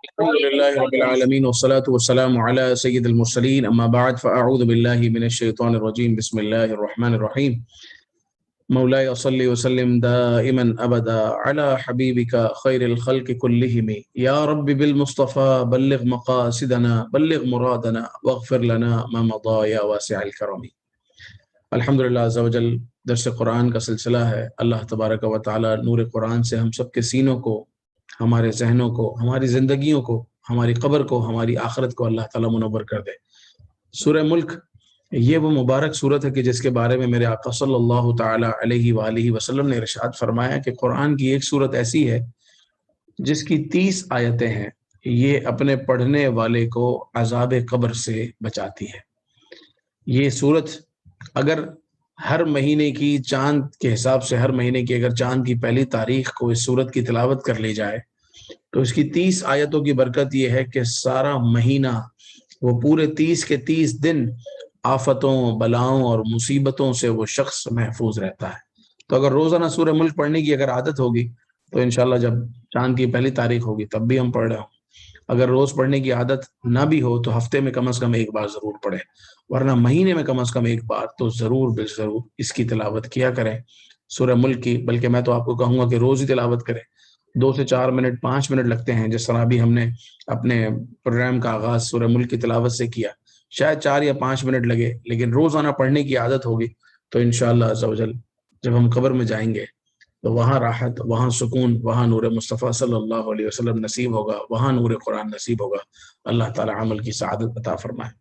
الحمد لله رب العالمين والصلاة والسلام على سيد المرسلين أما بعد فأعوذ بالله من الشيطان الرجيم بسم الله الرحمن الرحيم مولاي صل وسلم دائما أبدا على حبيبك خير الخلق كلهم يا رب بالمصطفى بلغ مقاصدنا بلغ مرادنا واغفر لنا ما مضى يا واسع الكرم. الحمدللہ عز وجل درس قرآن کا سلسلہ ہے۔ اللہ تبارک و تعالی نور قرآن سے ہم سب کے سینوں کو، ہمارے ذہنوں کو، ہماری زندگیوں کو، ہماری قبر کو، ہماری آخرت کو اللہ تعالیٰ منور کر دے۔ سورہ ملک یہ وہ مبارک صورت ہے کہ جس کے بارے میں میرے آقا صلی اللہ تعالی علیہ وآلہ وسلم نے ارشاد فرمایا کہ قرآن کی ایک صورت ایسی ہے جس کی 30 آیتیں ہیں، یہ اپنے پڑھنے والے کو عذاب قبر سے بچاتی ہے۔ یہ صورت اگر ہر مہینے کی چاند کے حساب سے، ہر مہینے کی اگر چاند کی پہلی تاریخ کو اس صورت کی تلاوت کر لی جائے تو اس کی 30 آیتوں کی برکت یہ ہے کہ سارا مہینہ، وہ پورے 30 کے 30 دن آفتوں، بلاؤں اور مصیبتوں سے وہ شخص محفوظ رہتا ہے۔ تو اگر روزانہ سورہ ملک پڑھنے کی اگر عادت ہوگی تو انشاءاللہ جب چاند کی پہلی تاریخ ہوگی تب بھی ہم پڑھ رہے ہوں۔ اگر روز پڑھنے کی عادت نہ بھی ہو تو ہفتے میں کم از کم ایک بار ضرور پڑھیں، ورنہ مہینے میں کم از کم ایک بار تو ضرور ضرور اس کی تلاوت کیا کریں سورہ ملک کی۔ بلکہ میں تو آپ کو کہوں گا کہ روز ہی تلاوت کریں، 2 سے 4 منٹ 5 منٹ لگتے ہیں، جس طرح بھی ہم نے اپنے پروگرام کا آغاز سورہ ملک کی تلاوت سے کیا، شاید 4 یا 5 منٹ لگے، لیکن روزانہ پڑھنے کی عادت ہوگی تو انشاءاللہ عز و جل جب ہم قبر میں جائیں گے تو وہاں راحت، وہاں سکون، وہاں نور مصطفیٰ صلی اللہ علیہ وسلم نصیب ہوگا، وہاں نور قرآن نصیب ہوگا۔ اللہ تعالی عمل کی سعادت عطا فرمائے۔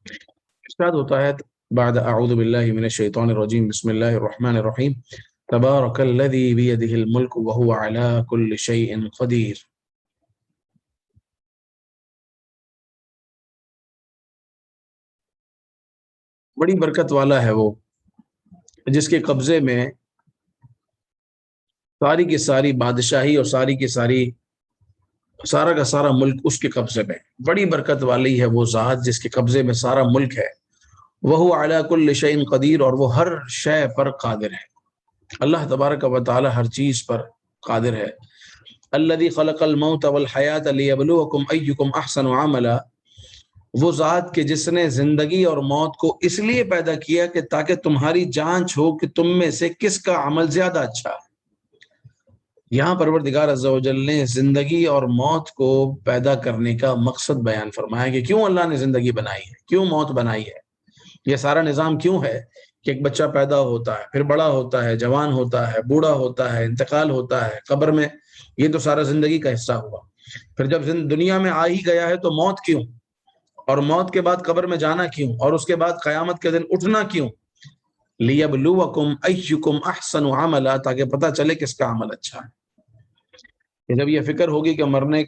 ارشاد ہوتا ہے بعد اعوذ باللہ من الشیطان الرجیم بسم اللہ الرحمن الرحیم تبارک الذی بیدہ الملک وہو علی کل شیء قدیر۔ بڑی برکت والا ہے وہ جس کے قبضے میں ساری کی ساری بادشاہی اور سارا کا سارا ملک اس کے قبضے میں۔ بڑی برکت والی ہے وہ ذات جس کے قبضے میں سارا ملک ہے۔ وہو علی کل شیء قدیر، اور وہ ہر شے پر قادر ہے۔ اللہ تبارک و تعالی ہر چیز پر قادر ہے۔ الذی خلق الموت والحیات لیبلوکم ایکم احسن عملا، وہ ذات کہ جس نے زندگی اور موت کو اس لیے پیدا کیا کہ تاکہ تمہاری جانچ ہو کہ تم میں سے کس کا عمل زیادہ اچھا ہے۔ یہاں پروردگار عز و جل نے زندگی اور موت کو پیدا کرنے کا مقصد بیان فرمایا کہ کیوں اللہ نے زندگی بنائی ہے، کیوں موت بنائی ہے۔ یہ سارا نظام کیوں ہے کہ ایک بچہ پیدا ہوتا ہے، پھر بڑا ہوتا ہے، جوان ہوتا ہے، بوڑھا ہوتا ہے، انتقال ہوتا ہے قبر میں، یہ تو سارا زندگی کا حصہ ہوا۔ پھر جب دنیا میں آ ہی گیا ہے تو موت کیوں، اور موت کے بعد قبر میں جانا کیوں، اور اس کے بعد قیامت کے دن اٹھنا کیوں؟ لیبلوکم ایکم احسن عملا، تاکہ پتہ چلے کس کا عمل اچھا ہے۔ کہ جب یہ فکر ہوگی کہ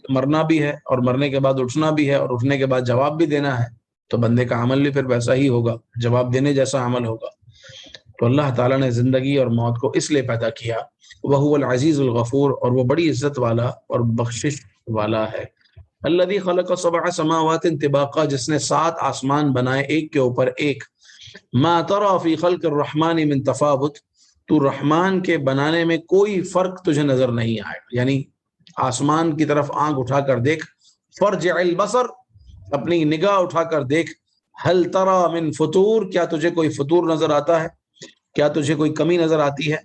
مرنا بھی ہے اور مرنے کے بعد اٹھنا بھی ہے اور اٹھنے کے بعد جواب بھی دینا ہے، تو بندے کا عمل بھی پھر ویسا ہی ہوگا، جواب دینے جیسا عمل ہوگا۔ تو اللہ تعالیٰ نے زندگی اور موت کو اس لیے پیدا کیا۔ وہو العزیز الغفور، اور وہ بڑی عزت والا اور بخشش والا ہے۔ الذی خلق 7 سماوات طباقا، جس نے 7 آسمان بنائے ایک کے اوپر ایک۔ ما تری فی خلق الرحمن من تفاوت، تو رحمان کے بنانے میں کوئی فرق تجھے نظر نہیں آئے، یعنی آسمان کی طرف آنکھ اٹھا کر دیکھ، فرجع البصر، اپنی نگاہ اٹھا کر دیکھ، هل تری من فطور، کیا تجھے کوئی فطور نظر آتا ہے، کیا تجھے کوئی کمی نظر آتی ہے۔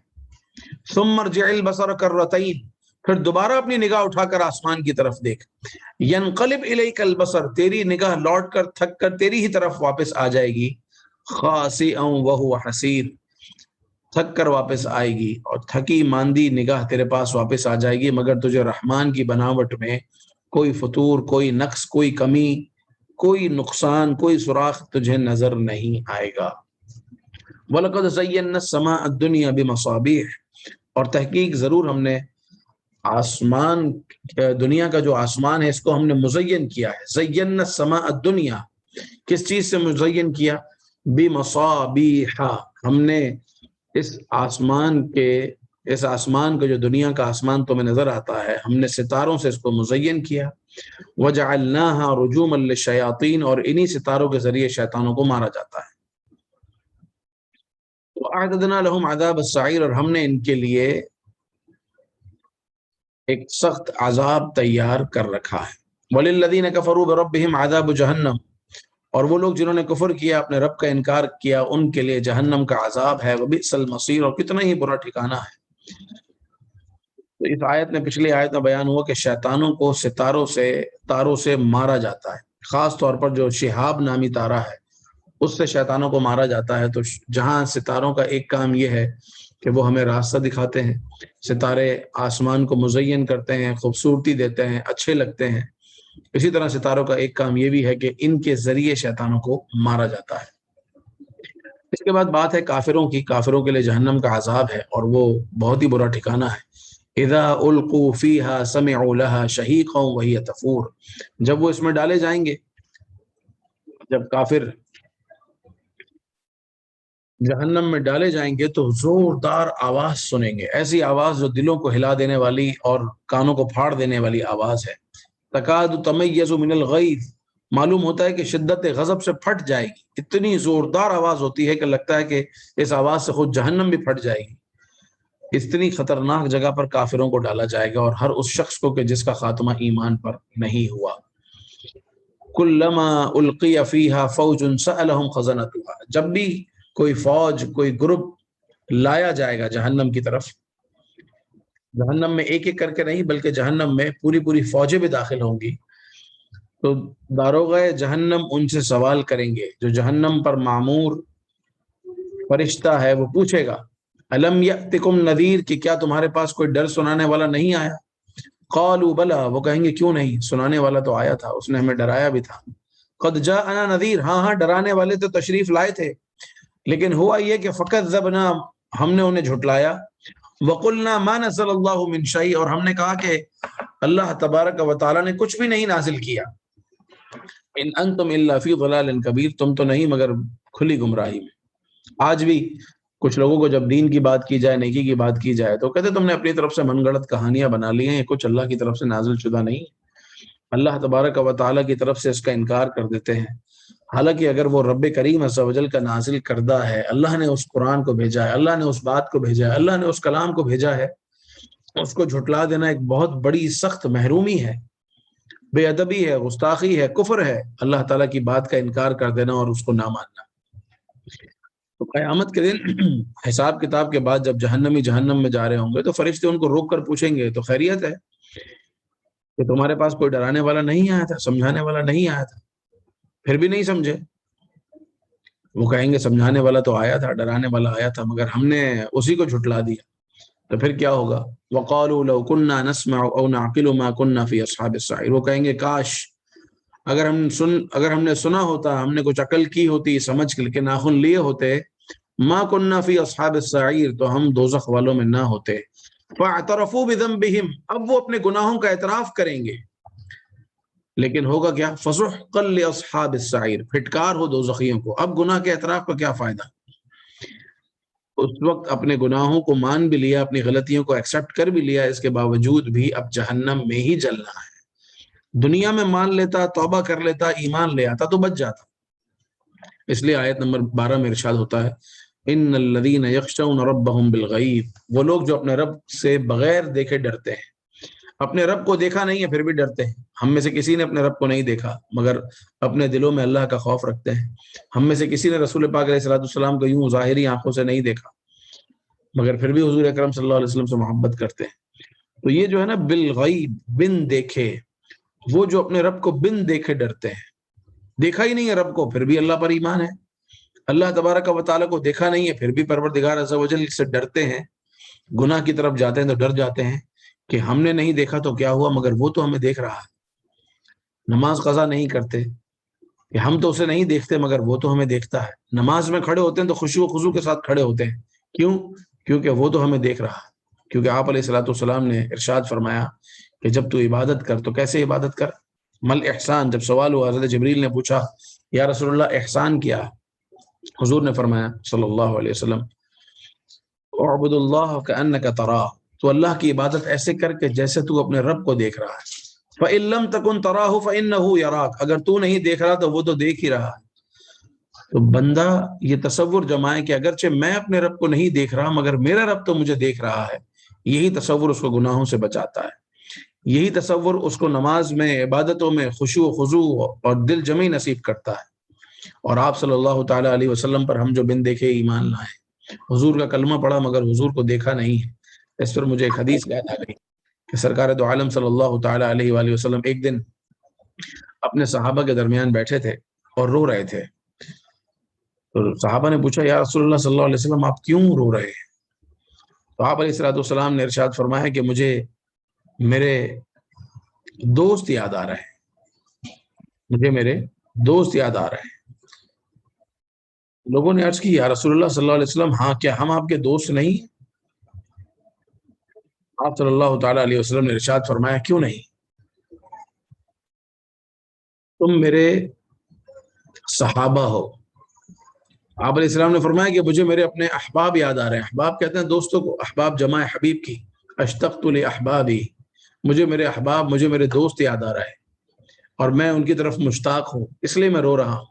ثم ارجع البصر کرتین، پھر دوبارہ اپنی نگاہ اٹھا کر آسمان کی طرف دیکھ، ینقلب الیک البصر، تیری نگاہ لوٹ کر تھک کر تیری ہی طرف واپس آ جائے گی، خاسئا وہو حسیر، تھک کر واپس آئے گی اور تھکی ماندی نگاہ تیرے پاس واپس آ جائے گی، مگر تجھے رحمان کی بناوٹ میں کوئی فطور، کوئی نقص، کوئی کمی، کوئی نقصان، کوئی سراخ تجھے نظر نہیں آئے گا۔ وَلَقَدْ زَيَّنَّا السَّمَاءَ الدُّنْيَا بِمَصَابِيحَ، اور تحقیق ضرور ہم نے آسمان، دنیا کا جو آسمان ہے اس کو ہم نے مزین کیا ہے۔ زَيَّنَّا السَّمَاءَ الدُّنْيَا، کس چیز سے مزین کیا؟ بِمَصَابِيحَ، ہم نے اس آسمان کو، جو دنیا کا آسمان تمہیں نظر آتا ہے، ہم نے ستاروں سے اس کو مزین کیا۔ وَجَعَلْنَاهَا رُجُومًا لِلشَّيَاطِينِ، اور انہی ستاروں کے ذریعے شیطانوں کو مارا جاتا ہے۔ وَأَعْتَدْنَا لَهُمْ عَذَابَ السَّعِيرِ، اور ہم نے ان کے لیے ایک سخت عذاب تیار کر رکھا ہے۔ وَلِلَّذِينَ كَفَرُوا بِرَبِّهِمْ عَذَابُ جَهَنَّمَ، اور وہ لوگ جنہوں نے کفر کیا، اپنے رب کا انکار کیا، ان کے لیے جہنم کا عذاب ہے، وَبِئْسَ الْمَصِيرُ، اور کتنا ہی برا ٹھکانہ ہے۔ تو اس آیت میں، پچھلی آیت میں بیان ہوا کہ شیطانوں کو تاروں سے مارا جاتا ہے، خاص طور پر جو شہاب نامی تارا ہے اس سے شیطانوں کو مارا جاتا ہے۔ تو جہاں ستاروں کا ایک کام یہ ہے کہ وہ ہمیں راستہ دکھاتے ہیں، ستارے آسمان کو مزین کرتے ہیں، خوبصورتی دیتے ہیں، اچھے لگتے ہیں، اسی طرح ستاروں کا ایک کام یہ بھی ہے کہ ان کے ذریعے شیطانوں کو مارا جاتا ہے۔ اس کے بعد بات ہے کافروں کی۔ کافروں کے لیے جہنم کا عذاب ہے اور وہ بہت ہی برا ٹھکانہ ہے۔ اذا القوا فیہا سمعوا لہا شہیقا وہی تفور، جب وہ اس میں ڈالے جائیں گے، جب کافر جہنم میں ڈالے جائیں گے تو زوردار آواز سنیں گے، ایسی آواز جو دلوں کو ہلا دینے والی اور کانوں کو پھاڑ دینے والی آواز ہے۔ تکاد تمیز من الغیظ، معلوم ہوتا ہے کہ شدت غضب سے پھٹ جائے گی، اتنی زوردار آواز ہوتی ہے کہ لگتا ہے کہ اس آواز سے خود جہنم بھی پھٹ جائے گی۔ اتنی خطرناک جگہ پر کافروں کو ڈالا جائے گا، اور ہر اس شخص کو کہ جس کا خاتمہ ایمان پر نہیں ہوا۔ کلما القی فیہا فوج سألہم خزنتها، جب بھی کوئی فوج، کوئی گروپ لایا جائے گا جہنم کی طرف، جہنم میں ایک ایک کر کے نہیں بلکہ جہنم میں پوری پوری فوجیں بھی داخل ہوں گی، تو داروغہ جہنم ان سے سوال کریں گے، جو جہنم پر معمور فرشتہ ہے وہ پوچھے گا، الم یأتکم نذیر، کہ کیا تمہارے پاس کوئی ڈر سنانے والا نہیں آیا؟ قالوا بلا، وہ کہیں گے کیوں نہیں، سنانے والا تو آیا تھا، اس نے ہمیں ڈرایا بھی تھا۔ قد جاءنا نذیر، ہاں ہاں ڈرانے والے تو تشریف لائے تھے، لیکن ہوا یہ کہ فکذبنا، ہم نے انہیں جھٹلایا، وقلنا ما نزل اللہ من شیء، اور ہم نے کہا کہ اللہ تبارک و تعالی نے کچھ بھی نہیں نازل کیا، ان انتم الا فی ضلال کبیر، تم تو نہیں مگر کھلی گمراہی میں۔ آج بھی کچھ لوگوں کو جب دین کی بات کی جائے، نیکی کی بات کی جائے، تو کہتے تم نے اپنی طرف سے من گڑت کہانیاں بنا لی ہیں، یہ کچھ اللہ کی طرف سے نازل شدہ نہیں، اللہ تبارک و تعالیٰ کی طرف سے اس کا انکار کر دیتے ہیں۔ حالانکہ اگر وہ رب کریم عز و جل کا نازل کردہ ہے، اللہ نے اس قرآن کو بھیجا ہے، اللہ نے اس بات کو بھیجا ہے، اللہ نے اس کلام کو بھیجا ہے، اس کو جھٹلا دینا ایک بہت بڑی سخت محرومی ہے، بے ادبی ہے، گستاخی ہے، کفر ہے، اللہ تعالیٰ کی بات کا انکار کر دینا اور اس کو نہ ماننا۔ تو قیامت کے دن حساب کتاب کے بعد جب جہنمی جہنم میں جا رہے ہوں گے تو فرشتے ان کو روک کر پوچھیں گے، تو خیریت ہے کہ تمہارے پاس کوئی ڈرانے والا نہیں آیا تھا، سمجھانے والا نہیں آیا تھا؟ پھر بھی نہیں سمجھے۔ وہ کہیں گے سمجھانے والا تو آیا تھا، ڈرانے والا آیا تھا، مگر ہم نے اسی کو جھٹلا دیا، تو پھر کیا ہوگا؟ وقالوا لو كنا نسمع او نعقل ما كنا في اصحاب السعير، وہ کہیں گے کاش اگر ہم نے سنا ہوتا، ہم نے کچھ عقل کی ہوتی، سمجھ کے ناخن لیے ہوتے، ما كنا في اصحاب السعير، تو ہم دوزخ والوں میں نہ ہوتے۔ فاعترفوا بذنبهم، اب وہ اپنے گناہوں کا اعتراف کریں گے، لیکن ہوگا کیا؟ فسحقا لاصحاب السعیر، پھٹکار ہو دوزخیوں کو۔ اب گناہ کے اعتراف کا کیا فائدہ؟ اس وقت اپنے گناہوں کو مان بھی لیا، اپنی غلطیوں کو ایکسپٹ کر بھی لیا، اس کے باوجود بھی اب جہنم میں ہی جلنا ہے۔ دنیا میں مان لیتا، توبہ کر لیتا، ایمان لے آتا تو بچ جاتا۔ اس لیے آیت نمبر 12 میں ارشاد ہوتا ہے، ان الذین یخشون ربهم بالغیب، وہ لوگ جو اپنے رب سے بغیر دیکھے ڈرتے ہیں، اپنے رب کو دیکھا نہیں ہے پھر بھی ڈرتے ہیں۔ ہم میں سے کسی نے اپنے رب کو نہیں دیکھا مگر اپنے دلوں میں اللہ کا خوف رکھتے ہیں۔ ہم میں سے کسی نے رسول پاک علیہ الصلوۃ والسلام کو یوں ظاہری آنکھوں سے نہیں دیکھا مگر پھر بھی حضور اکرم صلی اللہ علیہ وسلم سے محبت کرتے ہیں۔ تو یہ جو ہے نا بالغیب، بن دیکھے، وہ جو اپنے رب کو بن دیکھے ڈرتے ہیں، دیکھا ہی نہیں ہے رب کو پھر بھی اللہ پر ایمان ہے، اللہ تبارک و تعالیٰ کو دیکھا نہیں ہے پھر بھی پروردگار عز و جل سے ڈرتے ہیں، گناہ کی طرف جاتے ہیں تو ڈر جاتے ہیں کہ ہم نے نہیں دیکھا تو کیا ہوا، مگر وہ تو ہمیں دیکھ رہا ہے۔ نماز قضا نہیں کرتے کہ ہم تو اسے نہیں دیکھتے مگر وہ تو ہمیں دیکھتا ہے۔ نماز میں کھڑے ہوتے ہیں تو خشوع و خضوع کے ساتھ کھڑے ہوتے ہیں، کیوں؟ کیونکہ وہ تو ہمیں دیکھ رہا ہے۔ کیونکہ آپ علیہ الصلوۃ والسلام نے ارشاد فرمایا کہ جب تو عبادت کر تو کیسے عبادت کر؟ مل احسان، جب سوال ہوا حضرت جبریل نے پوچھا یا رسول اللہ احسان کیا؟ حضور نے فرمایا صلی اللہ علیہ وسلم، اعبد اللہ کأنک تراہ، تو اللہ کی عبادت ایسے کر کے جیسے تو اپنے رب کو دیکھ رہا ہے۔ فَإِن لَمْ تَكُنْ تَرَاهُ فَإِنَّهُ يَرَاكَ، اگر تو نہیں دیکھ رہا تو وہ تو دیکھ ہی رہا ہے۔ تو بندہ یہ تصور جمائے کہ اگرچہ میں اپنے رب کو نہیں دیکھ رہا مگر میرا رب تو مجھے دیکھ رہا ہے، یہی تصور اس کو گناہوں سے بچاتا ہے، یہی تصور اس کو نماز میں، عبادتوں میں خشوع و خضوع اور دل جمی نصیب کرتا ہے۔ اور آپ صلی اللہ تعالیٰ علیہ وسلم پر ہم جو بن دیکھے ایمان لائے، حضور کا کلمہ پڑھا مگر حضور کو دیکھا نہیں ہے، اس پر مجھے ایک حدیث یاد آ گئی کہ سرکار دو عالم صلی اللہ تعالیٰ علیہ وآلہ وسلم ایک دن اپنے صحابہ کے درمیان بیٹھے تھے اور رو رہے تھے۔ تو صحابہ نے پوچھا یا رسول اللہ صلی اللہ علیہ وسلم آپ کیوں رو رہے ہیں؟ تو آپ علیہ الصلوۃ والسلام نے ارشاد فرمایا کہ مجھے میرے دوست یاد آ رہے ہیں، مجھے میرے دوست یاد آ رہے ہیں۔ لوگوں نے عرض کی یا رسول اللہ صلی اللہ علیہ وسلم ہاں کیا ہم آپ کے دوست نہیں؟ آپ صلی اللہ تعالیٰ علیہ وسلم نے ارشاد فرمایا کیوں نہیں، تم میرے صحابہ ہو۔ آپ علیہ السلام نے فرمایا کہ مجھے میرے اپنے احباب یاد آ رہے ہیں۔ احباب کہتے ہیں دوستوں کو، احباب جمع حبیب کی، اشتقت لاحبابی، مجھے میرے احباب، مجھے میرے دوست یاد آ رہے ہیں اور میں ان کی طرف مشتاق ہوں، اس لیے میں رو رہا ہوں۔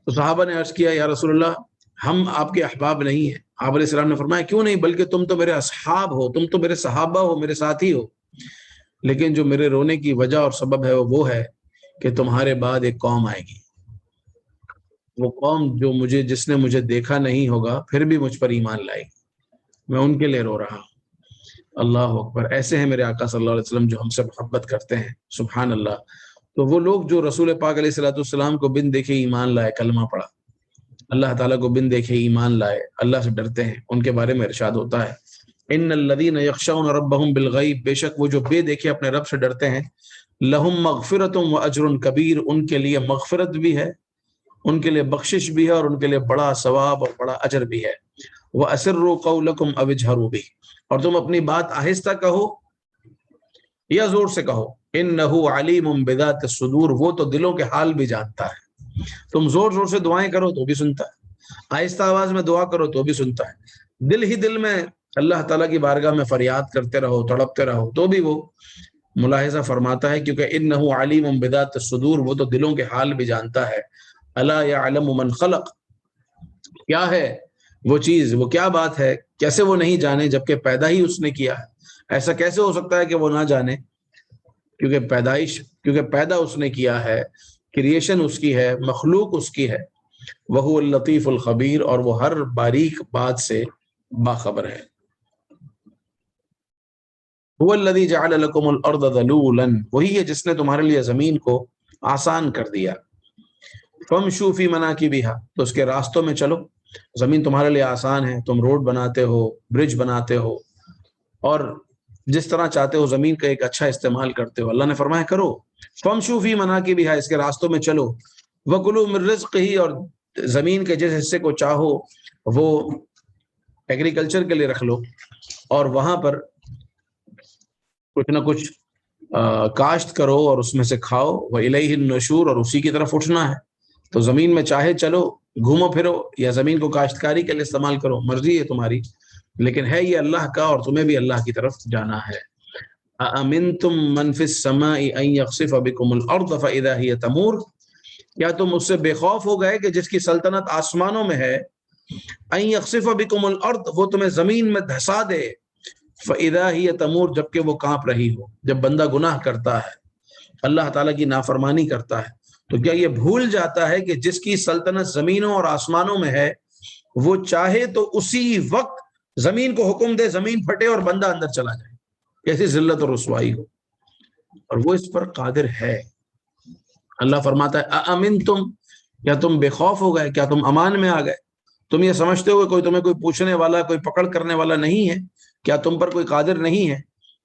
تو صحابہ نے عرض کیا یا رسول اللہ ہم آپ کے احباب نہیں ہیں۔ آپ علیہ السلام نے فرمایا کیوں نہیں، بلکہ تم تو میرے اصحاب ہو، تم تو میرے صحابہ ہو، میرے ساتھی ہو، لیکن جو میرے رونے کی وجہ اور سبب ہے وہ ہے کہ تمہارے بعد ایک قوم آئے گی، وہ قوم جو جس نے مجھے دیکھا نہیں ہوگا پھر بھی مجھ پر ایمان لائے گی، میں ان کے لیے رو رہا ہوں۔ اللہ اکبر، ایسے ہیں میرے آقا صلی اللہ علیہ وسلم جو ہم سے محبت کرتے ہیں، سبحان اللہ۔ تو وہ لوگ جو رسول پاک علیہ الصلوۃ والسلام کو بن دیکھے ایمان لائے، کلمہ پڑھا، اللہ تعالیٰ کو بن دیکھے ایمان لائے، اللہ سے ڈرتے ہیں، ان کے بارے میں ارشاد ہوتا ہے ان الذین یخشون ربهم بالغیب، بے شک وہ جو بے دیکھے اپنے رب سے ڈرتے ہیں، لہم مغفرۃ واجر کبیر، ان کے لیے مغفرت بھی ہے، ان کے لیے بخشش بھی ہے، اور ان کے لیے بڑا ثواب اور بڑا اجر بھی ہے۔ وَأَسِرُّوا قَوْلَكُمْ أَوِ اجْهَرُوا بِهِ، اور تم اپنی بات آہستہ کہو یا زور سے کہو، إِنَّهُ عَلِيمٌ بِذَاتِ الصُّدُورِ، وہ تو دلوں کے حال بھی جانتا ہے۔ تم زور زور سے دعائیں کرو تو بھی سنتا ہے، آہستہ آواز میں دعا کرو تو بھی سنتا ہے، دل ہی دل میں اللہ تعالیٰ کی بارگاہ میں فریاد کرتے رہو، تڑپتے رہو تو بھی وہ ملاحظہ فرماتا ہے، کیونکہ إِنَّهُ عَلِيمٌ بِذَاتِ الصُّدُورِ، وہ تو دلوں کے حال بھی جانتا ہے۔ الا یعلم من خلق، کیا ہے وہ چیز، وہ کیا بات ہے، کیسے وہ نہیں جانے جبکہ پیدا ہی اس نے کیا ہے؟ ایسا کیسے ہو سکتا ہے کہ وہ نہ جانے؟ کیونکہ پیدا اس نے کیا ہے، کریشن اس کی ہے، مخلوق اس کی ہے۔ وہو اللطیف الخبیر، اور وہ ہر باریک بات سے باخبر ہے۔ هو الذی جعل لکم الارض ذلولا، وہی ہے جس نے تمہارے لیے زمین کو آسان کر دیا۔ فَامْشُوا فِي مَنَاكِبِهَا، تو اس کے راستوں میں چلو، زمین تمہارے لیے آسان ہے، تم روڈ بناتے ہو، برج بناتے ہو، اور جس طرح چاہتے ہو زمین کا ایک اچھا استعمال کرتے ہو۔ اللہ نے فرمایا کرو، فَامْشُوا فِي مَنَاكِبِهَا، اس کے راستوں میں چلو، وَكُلُوا مِن رِزْقِهِ، اور زمین کے جس حصے کو چاہو وہ ایگریکلچر کے لیے رکھ لو، اور وہاں پر کچھ نہ کچھ کاشت کرو اور اس میں سے کھاؤ، وَإِلَيْهِ النُّشُورُ، اور اسی کی طرف اٹھنا ہے۔ تو زمین میں چاہے چلو، گھومو پھرو، یا زمین کو کاشتکاری کے لیے استعمال کرو، مرضی ہے تمہاری، لیکن ہے یہ اللہ کا، اور تمہیں بھی اللہ کی طرف جانا ہے۔ أَأَمِنْتُم مَّن فِي السَّمَاءِ أَن يَخْسِفَ بِكُمُ الْأَرْضَ فَإِذَا هِيَ تَمُورُ، کیا تم اس سے بے خوف ہو گئے کہ جس کی سلطنت آسمانوں میں ہے، أَن يَخْسِفَ بِكُمُ الْأَرْض، وہ تمہیں زمین میں دھسا دے، فَإِذَا هِيَ تَمُورُ، جبکہ وہ کانپ رہی ہو۔ جب بندہ گناہ کرتا ہے، اللہ تعالیٰ کی نافرمانی کرتا ہے، تو کیا یہ بھول جاتا ہے کہ جس کی سلطنت زمینوں اور آسمانوں میں ہے، وہ چاہے تو اسی وقت زمین کو حکم دے، زمین پھٹے اور بندہ اندر چلا جائے، کیسی ذلت اور رسوائی ہو، اور وہ اس پر قادر ہے۔ اللہ فرماتا ہے اَأَمِنْتُم، کیا تم بے خوف ہو گئے، کیا تم امان میں آ گئے؟ تم یہ سمجھتے ہو کہ تمہیں کوئی پوچھنے والا، کوئی پکڑ کرنے والا نہیں ہے؟ کیا تم پر کوئی قادر نہیں ہے؟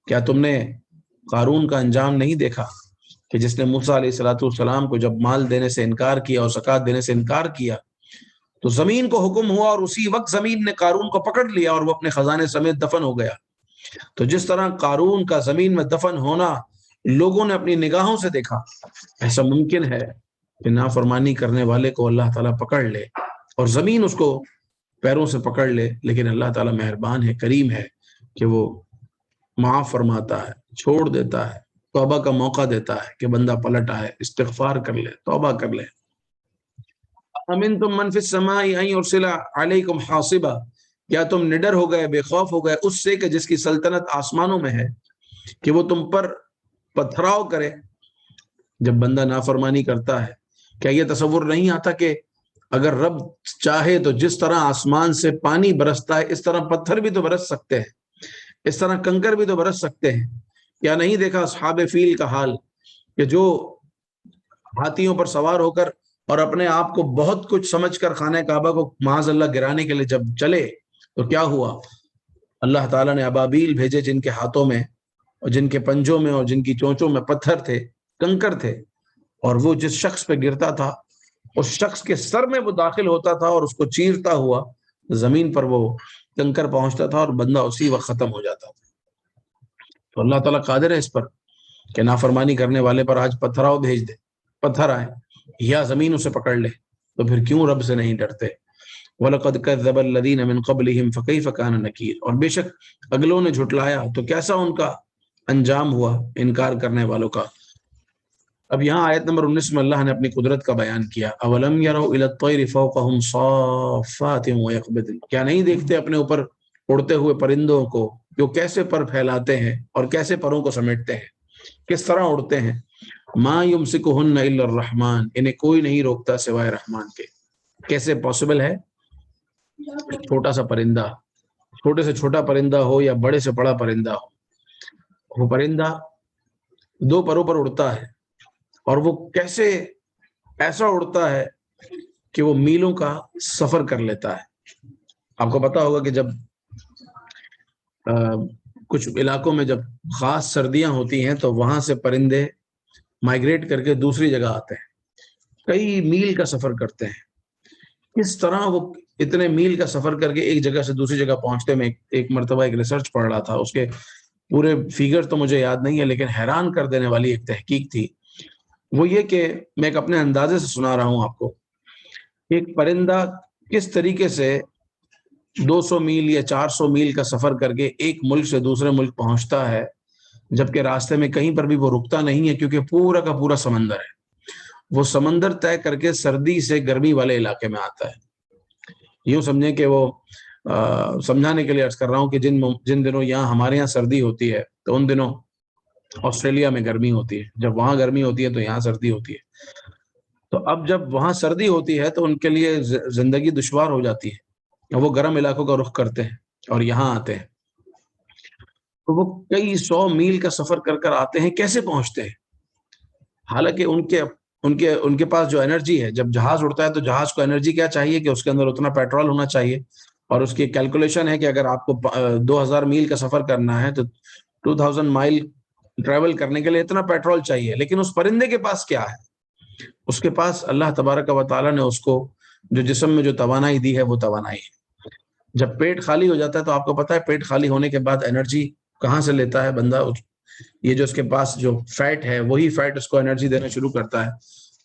کیا تم نے قارون کا انجام نہیں دیکھا کہ جس نے موسیٰ علیہ الصلوۃ والسلام کو جب مال دینے سے انکار کیا اور زکوٰۃ دینے سے انکار کیا، تو زمین کو حکم ہوا اور اسی وقت زمین نے قارون کو پکڑ لیا اور وہ اپنے خزانے سمیت دفن ہو گیا۔ تو جس طرح قارون کا زمین میں دفن ہونا لوگوں نے اپنی نگاہوں سے دیکھا، ایسا ممکن ہے کہ نافرمانی کرنے والے کو اللہ تعالیٰ پکڑ لے اور زمین اس کو پیروں سے پکڑ لے، لیکن اللہ تعالیٰ مہربان ہے، کریم ہے، کہ وہ معاف فرماتا ہے، چھوڑ دیتا ہے، توبہ کا موقع دیتا ہے کہ بندہ پلٹ آئے، استغفار کر لے، توبہ کر لے۔ أَمِنْتُم مَّن فِي السَّمَاءِ أَن يُرْسِلَ عَلَيْكُمْ حَاصِبًا، کیا تم نڈر ہو گئے، بے خوف ہو گئے اس سے کہ جس کی سلطنت آسمانوں میں ہے، کہ وہ تم پر پتھراؤ کرے جب بندہ نافرمانی کرتا ہے؟ کیا یہ تصور نہیں آتا کہ اگر رب چاہے تو جس طرح آسمان سے پانی برستا ہے اس طرح پتھر بھی تو برس سکتے ہیں، اس طرح کنکر بھی تو برس سکتے ہیں؟ کیا نہیں دیکھا اصحاب فیل کا حال کہ جو ہاتھیوں پر سوار ہو کر اور اپنے آپ کو بہت کچھ سمجھ کر خانہ کعبہ کو معاذ اللہ گرانے کے لیے جب چلے تو کیا ہوا؟ اللہ تعالیٰ نے ابابیل بھیجے جن کے ہاتھوں میں اور جن کے پنجوں میں اور جن کی چونچوں میں پتھر تھے، کنکر تھے، اور وہ جس شخص پہ گرتا تھا اس شخص کے سر میں وہ داخل ہوتا تھا اور اس کو چیرتا ہوا زمین پر وہ کنکر پہنچتا تھا اور بندہ اسی وقت ختم ہو جاتا تھا۔ تو اللہ تعالیٰ قادر ہے اس پر کہ نافرمانی کرنے والے پر آج پتھراؤ بھیج دے، پتھر آئے یا زمین اسے پکڑ لے، تو پھر کیوں رب سے نہیں ڈرتے؟ وَلَقَدْ كَذَّبَ الَّذِينَ مِن قَبْلِهِمْ فَكَيْفَ كَانَ نَكِيرٌ، اور بے شک اگلوں نے جھٹلایا تو کیسا ان کا انجام ہوا انکار کرنے والوں کا۔ اب یہاں آیت نمبر 19 میں اللہ نے اپنی قدرت کا بیان کیا، اولم يروا الى الطير فوقهم صافات ويقبضن، کیا نہیں دیکھتے اپنے اوپر اڑتے ہوئے پرندوں کو جو کیسے پر پھیلاتے ہیں اور کیسے پروں کو سمیٹتے ہیں، کس طرح اڑتے ہیں۔ ما يمسكهن الا الرحمن، انہیں کوئی نہیں روکتا سوائے رحمان کے۔ کیسے پاسبل ہے؟ چھوٹا سا پرندہ، چھوٹے سے چھوٹا پرندہ ہو یا بڑے سے بڑا پرندہ ہو، وہ پرندہ دو پروں پر اڑتا ہے اور وہ کیسے ایسا اڑتا ہے کہ وہ میلوں کا سفر کر لیتا ہے۔ آپ کو پتا ہوگا کہ جب کچھ علاقوں میں جب خاص سردیاں ہوتی ہیں تو وہاں سے پرندے مائیگریٹ کر کے دوسری جگہ آتے ہیں، کئی میل کا سفر کرتے ہیں۔ کس طرح وہ اتنے میل کا سفر کر کے ایک جگہ سے دوسری جگہ پہنچتے، میں ایک مرتبہ ایک ریسرچ پڑھ رہا تھا، اس کے پورے فیگر تو مجھے یاد نہیں ہے لیکن حیران کر دینے والی ایک تحقیق تھی۔ وہ یہ کہ میں ایک اپنے اندازے سے سنا رہا ہوں آپ کو، ایک پرندہ کس طریقے سے 200 میل یا 400 میل کا سفر کر کے ایک ملک سے دوسرے ملک پہنچتا ہے، جبکہ راستے میں کہیں پر بھی وہ رکتا نہیں ہے کیونکہ پورا کا پورا سمندر ہے۔ وہ سمندر طے کر کے سردی سے گرمی والے علاقے میں آتا ہے۔ یوں سمجھیں کہ وہ سمجھانے کے لیے عرض کر رہا ہوں کہ جن دنوں یہاں ہمارے یہاں سردی ہوتی ہے تو ان دنوں آسٹریلیا میں گرمی ہوتی ہے، جب وہاں گرمی ہوتی ہے تو یہاں سردی ہوتی ہے۔ تو اب جب وہاں سردی ہوتی ہے تو ان کے لیے زندگی دشوار ہو جاتی ہے، وہ گرم علاقوں کا رخ کرتے ہیں اور یہاں آتے ہیں، تو وہ کئی 100 میل کا سفر کر کر آتے ہیں۔ کیسے پہنچتے ہیں؟ حالانکہ ان کے پاس جو انرجی ہے، جب جہاز اڑتا ہے تو جہاز کو انرجی کیا چاہیے کہ اس کے اندر اتنا پیٹرول ہونا چاہیے، اور اس کی کیلکولیشن ہے کہ اگر آپ کو 2000 میل کا سفر کرنا ہے تو 2000 مائل ٹریول کرنے کے لیے اتنا پیٹرول چاہیے۔ لیکن اس پرندے کے پاس کیا ہے؟ اس کے پاس اللہ تبارک و تعالیٰ نے اس کو جو جسم میں جو توانائی دی ہے وہ توانائی ہے۔ جب پیٹ خالی ہو جاتا ہے تو آپ کو پتا ہے پیٹ خالی ہونے کے بعد انرجی کہاں سے لیتا ہے بندہ؟ یہ جو اس کے پاس جو فیٹ ہے وہی فیٹ اس کو انرجی دینا شروع کرتا ہے،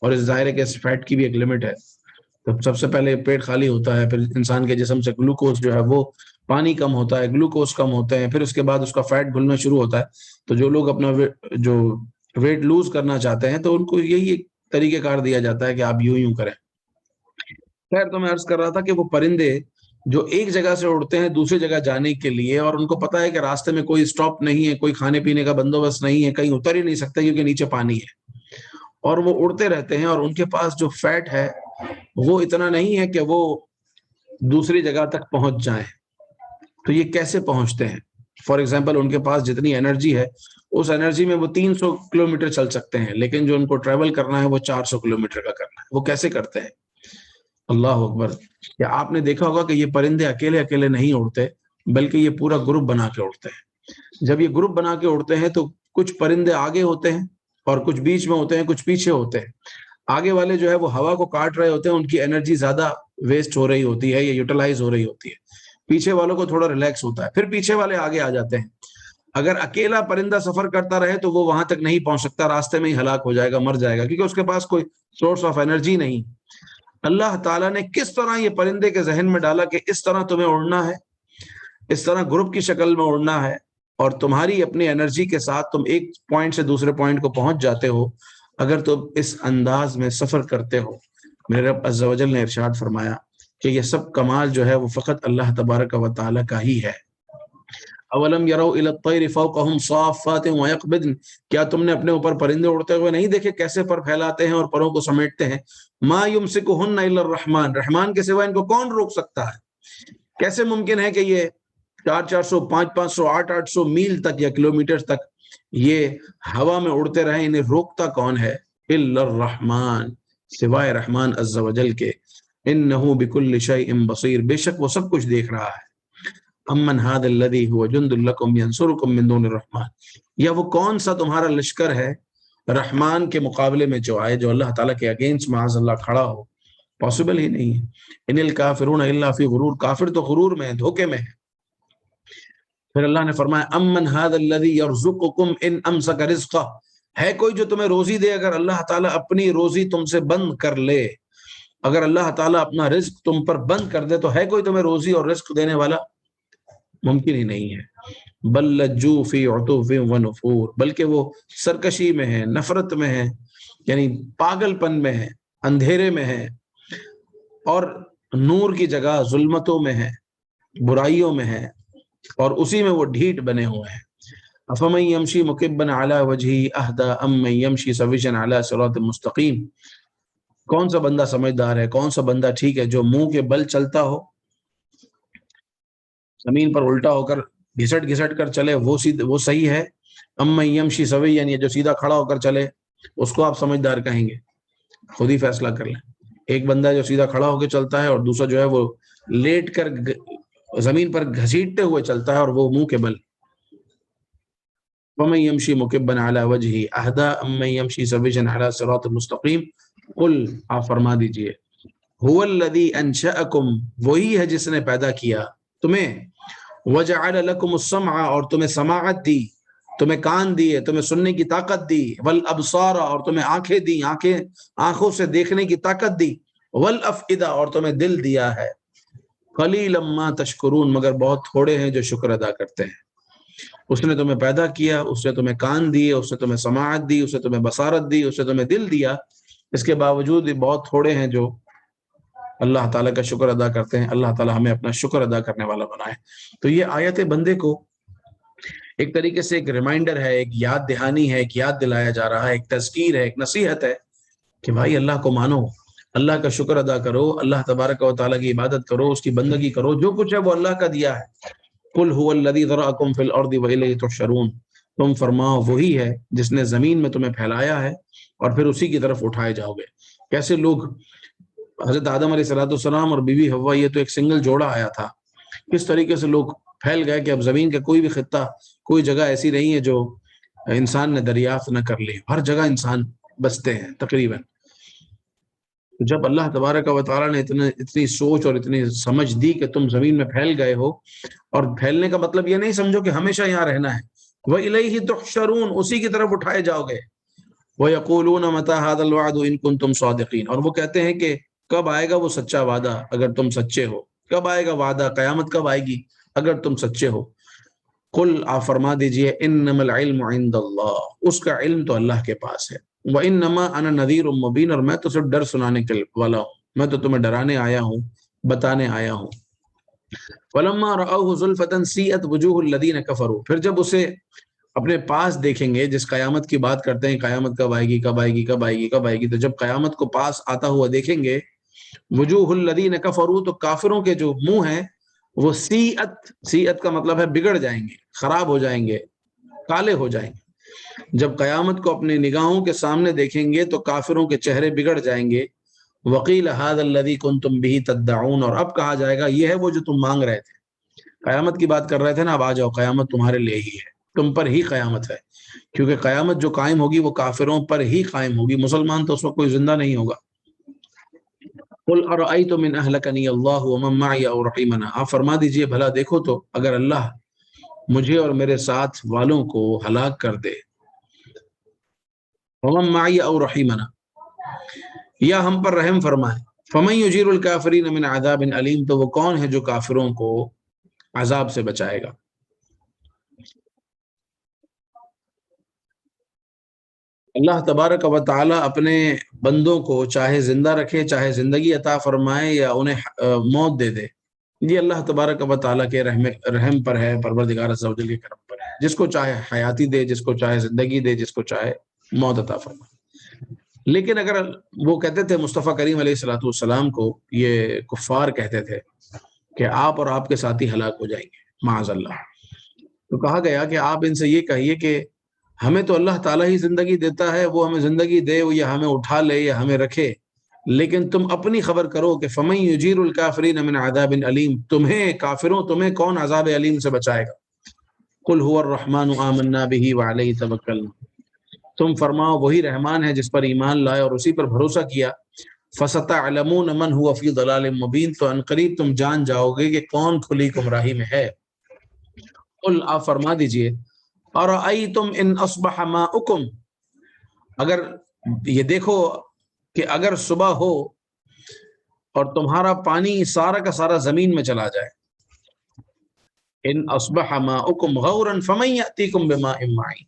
اور اس ظاہر ہے کہ اس فیٹ کی بھی ایک لمٹ ہے۔ تو سب سے پہلے پیٹ خالی ہوتا ہے، پھر انسان کے جسم سے گلوکوز جو ہے وہ پانی کم ہوتا ہے، گلوکوز کم ہوتے ہیں، پھر اس کے بعد اس کا فیٹ گھلنا شروع ہوتا ہے۔ تو جو لوگ اپنا جو ویٹ لوز کرنا چاہتے ہیں تو ان کو یہی ایک طریقہ کار دیا جاتا ہے کہ آپ یوں کریں۔ خیر، تو میں عرض کر رہا تھا کہ وہ پرندے جو ایک جگہ سے اڑتے ہیں دوسری جگہ جانے کے لیے، اور ان کو پتا ہے کہ راستے میں کوئی سٹاپ نہیں ہے، کوئی کھانے پینے کا بندوبست نہیں ہے، کہیں اتر ہی نہیں سکتے کیونکہ نیچے پانی ہے، اور وہ اڑتے رہتے ہیں، اور ان کے پاس جو فیٹ ہے وہ اتنا نہیں ہے کہ وہ دوسری جگہ تک پہنچ جائیں۔ تو یہ کیسے پہنچتے ہیں؟ فار ایگزامپل ان کے پاس جتنی انرجی ہے اس انرجی میں وہ 300 کلومیٹر چل سکتے ہیں، لیکن جو ان کو ٹریول کرنا ہے وہ 400 کلومیٹر کا کرنا ہے۔ وہ کیسے کرتے ہیں؟ اللہ اکبر! کیا آپ نے دیکھا ہوگا کہ یہ پرندے اکیلے اکیلے نہیں اڑتے بلکہ یہ پورا گروپ بنا کے اڑتے ہیں۔ جب یہ گروپ بنا کے اڑتے ہیں تو کچھ پرندے آگے ہوتے ہیں اور کچھ بیچ میں ہوتے ہیں، کچھ پیچھے ہوتے ہیں۔ آگے والے جو ہے وہ ہوا کو کاٹ رہے ہوتے ہیں، ان کی انرجی زیادہ ویسٹ ہو رہی ہوتی ہے یا یوٹیلائز ہو رہی ہوتی ہے، پیچھے والوں کو تھوڑا ریلیکس ہوتا ہے، پھر پیچھے والے آگے آ جاتے ہیں۔ اگر اکیلا پرندہ سفر کرتا رہے تو وہ وہاں تک نہیں پہنچ سکتا، راستے میں ہی ہلاک ہو جائے گا، مر جائے گا، کیونکہ اس کے پاس کوئی سورس آف انرجی نہیں۔ اللہ تعالیٰ نے کس طرح یہ پرندے کے ذہن میں ڈالا کہ اس طرح تمہیں اڑنا ہے، اس طرح گروپ کی شکل میں اڑنا ہے، اور تمہاری اپنی انرجی کے ساتھ تم ایک پوائنٹ سے دوسرے پوائنٹ کو پہنچ جاتے ہو اگر تم اس انداز میں سفر کرتے ہو۔ میرے رب عز و جل نے ارشاد فرمایا کہ یہ سب کمال جو ہے وہ فقط اللہ تبارک و تعالیٰ کا ہی ہے۔ اولم یروا الی الطیر فوقہم صافات ویقبضن، کیا تم نے اپنے اوپر پرندے اڑتے ہوئے نہیں دیکھے کیسے پر پھیلاتے ہیں اور پروں کو سمیٹتے ہیں؟ ما یمسکہن الا الرحمن، رحمان کے سوا ان کو کون روک سکتا ہے؟ کیسے ممکن ہے کہ یہ 400 500 800 میل تک یا کلومیٹر تک یہ ہوا میں اڑتے رہیں، انہیں روکتا کون ہے؟ الا الرحمن، سوائے رحمان عز و جل کے۔ انہ بکل شیء بصیر، بے شک وہ سب کچھ دیکھ رہا ہے۔ امن ھذا الذی هو جند لکم ینصرکم من دون الرحمن، یا وہ کون سا تمہارا لشکر ہے رحمان کے مقابلے میں جو آئے، جو اللہ تعالیٰ کے اگینسٹ معاذ اللہ کھڑا ہو؟ پاسبل ہی نہیں ہے۔ ان الکافرون الا فی غرور، کافر تو غرور میں ہے، دھوکے میں ہے۔ پھر اللہ نے فرمایا امن ھذا الذی یرزقکم ان امسک رزقہ، ہے کوئی جو تمہیں روزی دے اگر اللہ تعالیٰ اپنی روزی تم سے بند کر لے؟ اگر اللہ تعالیٰ اپنا رزق تم پر بند کر دے تو ہے کوئی تمہیں روزی اور رزق دینے والا؟ ممکن ہی نہیں ہے۔ بل لجو فی عتو و نفور، بلکہ وہ سرکشی میں ہے، نفرت میں ہے، یعنی پاگل پن میں ہے، اندھیرے میں ہے، اور نور کی جگہ ظلمتوں میں ہے، برائیوں میں ہے، اور اسی میں وہ ڈھیٹ بنے ہوئے ہیں۔ افمن یمشی مکبا علی وجہہ اہدی ام من یمشی سویا علی صراط مستقیم، کون سا بندہ سمجھدار ہے، کون سا بندہ ٹھیک ہے، جو منہ کے بل چلتا ہو، زمین پر الٹا ہو کر گھسٹ گھسٹ کر چلے، وہ صحیح ہے؟ ام من یمشی سویا، یعنی جو سیدھا کھڑا ہو کر چلے اس کو آپ سمجھدار کہیں گے؟ خود ہی فیصلہ کر لیں۔ ایک بندہ جو سیدھا کھڑا ہو کے چلتا ہے اور دوسرا جو ہے وہ لیٹ کر زمین پر گھسیٹتے ہوئے چلتا ہے اور وہ منہ کے بل۔ وَمَن يَمْشِي مُكِبًّا عَلَى وَجْهِهِ أَهْدَىٰ أَمَّن يَمْشِي سَوِيًّا عَلَى صِرَاطٍ مُسْتَقِيمٍ، قل آپ فرما دیجئے هُوَ الَّذِي أَنشَأَكُمْ، وہی ہے جس نے پیدا کیا تمہیں، وَجَعَلَ لَكُمُ السَّمْعَ، اور تمہیں سماعت دی، تمہیں کان دیے، تمہیں سننے کی طاقت دی، وَالْأَبْصَارَ، اور تمہیں آنکھیں دی، آنکھوں سے دیکھنے کی طاقت دی، وَالْأَفْئِدَةَ، اور تمہیں دل دیا ہے۔ قَلِيلًا مَا تَشْكُرُونَ، مگر بہت تھوڑے ہیں جو شکر ادا کرتے ہیں۔ اس نے تمہیں پیدا کیا، اس نے تمہیں کان دیے، اس نے تمہیں سماعت دی، اس نے تمہیں بصارت دی، اس نے تمہیں دل دیا، اس کے باوجود بھی بہت تھوڑے ہیں جو اللہ تعالیٰ کا شکر ادا کرتے ہیں۔ اللہ تعالیٰ ہمیں اپنا شکر ادا کرنے والا بنائے۔ تو یہ آیت بندے کو ایک طریقے سے ایک ریمائنڈر ہے، ایک یاد دہانی ہے، ایک یاد دلایا جا رہا ہے، ایک تذکیر ہے، ایک نصیحت ہے کہ بھائی اللہ کو مانو، اللہ کا شکر ادا کرو، اللہ تبارک و تعالیٰ کی عبادت کرو، اس کی بندگی کرو، جو کچھ ہے وہ اللہ کا دیا ہے۔ قل هو الذی ذرأکم فی الارض والیہ تحشرون، تم فرماؤ وہی ہے جس نے زمین میں تمہیں پھیلایا ہے اور پھر اسی کی طرف اٹھائے جاؤ گے۔ کیسے لوگ، حضرت آدم علیہ السلام اور بی بی حوا، یہ تو ایک سنگل جوڑا آیا تھا، کس طریقے سے لوگ پھیل گئے کہ اب زمین کا کوئی بھی خطہ، کوئی جگہ ایسی نہیں ہے جو انسان نے دریافت نہ کر لی، ہر جگہ انسان بستے ہیں تقریباً۔ جب اللہ تبارک و تعالیٰ نے اتنی سوچ اور اتنی سمجھ دی کہ تم زمین میں پھیل گئے ہو، اور پھیلنے کا مطلب یہ نہیں سمجھو کہ ہمیشہ یہاں رہنا ہے، وَإِلَيْهِ تُحْشَرُونَ، اسی کی طرف اٹھائے جاؤ گے۔ وَيَقُولُونَ مَتَىٰ هَٰذَا الْوَعْدُ إِن كُنتُمْ صَادِقِينَ، اور وہ کہتے ہیں کہ کب آئے گا وہ سچا وعدہ اگر تم سچے ہو، کب آئے گا وعدہ، قیامت کب آئے گی اگر تم سچے ہو۔ قل، آپ فرما دیجئے انما العلم عند اللہ، اس کا علم تو اللہ کے پاس ہے، وانما انا نذیر مبین، اور میں تو صرف ڈر سنانے کے والا ہوں، میں تو تمہیں ڈرانے آیا ہوں، بتانے آیا ہوں۔ فلما رأوه زلفة سیئت وجوہ الذین کفروا، پھر جب اسے اپنے پاس دیکھیں گے، جس قیامت کی بات کرتے ہیں، قیامت کب آئے گی کب آئے گی کب آئے گی کب آئے گی، تو جب قیامت کو پاس آتا ہوا دیکھیں گے، وجوہ الذین کفروا، تو کافروں کے جو منہ ہیں وہ سیئت کا مطلب ہے بگڑ جائیں گے، خراب ہو جائیں گے، کالے ہو جائیں گے۔ جب قیامت کو اپنی نگاہوں کے سامنے دیکھیں گے تو کافروں کے چہرے بگڑ جائیں گے۔ وقیل ھذا الذی کنتم بہ تدعون، اور اب کہا جائے گا یہ ہے وہ جو تم مانگ رہے تھے، قیامت کی بات کر رہے تھے نا، اب آ جاؤ، قیامت تمہارے لیے ہی ہے، تم پر ہی قیامت ہے، کیونکہ قیامت جو قائم ہوگی وہ کافروں پر ہی قائم ہوگی، مسلمان تو اس وقت کوئی زندہ نہیں ہوگا۔ قل ارأیتم ان اہلکنی اللہ ومن معی او رحمنا، آپ فرما دیجئے بھلا دیکھو تو اگر اللہ مجھے اور میرے ساتھ والوں کو ہلاک کر دے، ومن معی او رحمنا، یا ہم پر رحم فرمائے، فمن یجیر الکافرین من عذاب علیم، تو وہ کون ہے جو کافروں کو عذاب سے بچائے گا۔ اللہ تبارک و تعالی اپنے بندوں کو چاہے زندہ رکھے، چاہے زندگی عطا فرمائے یا انہیں موت دے دے، یہ اللہ تبارک و تعالیٰ کے رحم پر ہے، پروردگار عز و جل کے کرم پر ہے، جس کو چاہے حیاتی دے، جس کو چاہے زندگی دے، جس کو چاہے موت عطا فرمائے۔ لیکن اگر وہ کہتے تھے مصطفیٰ کریم علیہ الصلوۃ والسلام کو، یہ کفار کہتے تھے کہ آپ اور آپ کے ساتھی ہلاک ہو جائیں گے معاذ اللہ، تو کہا گیا کہ آپ ان سے یہ کہیے کہ ہمیں تو اللہ تعالیٰ ہی زندگی دیتا ہے، وہ ہمیں زندگی دے یا ہمیں اٹھا لے یا ہمیں رکھے، لیکن تم اپنی خبر کرو کہ فَمَن يُجِيرُ الْكَافِرِينَ مِنْ عَذَابٍ علیم، تمہیں کافروں تمہیں کون عذاب علیم سے بچائے گا؟ قُلْ هُوَ الرَّحْمَنُ آمَنَّا بِهِ وَعَلَيْهِ تَوَكَّلْنَا، تم فرماؤ وہی رحمان ہے جس پر ایمان لائے اور اسی پر بھروسہ کیا۔ فَسَتَعْلَمُونَ مَنْ هُوَ فِي ضَلَالٍ مُبِينٍ، تو عنقریب تم جان جاؤ گے کہ کون کھلی گمراہی میں ہے۔ قل، آپ فرما دیجئے، ارأیتم ان اصبح ماؤکم، اگر یہ دیکھو کہ اگر صبح ہو اور تمہارا پانی سارا کا سارا زمین میں چلا جائے، ان اصبح ماؤکم غورا فمن یأتیکم بماء معین،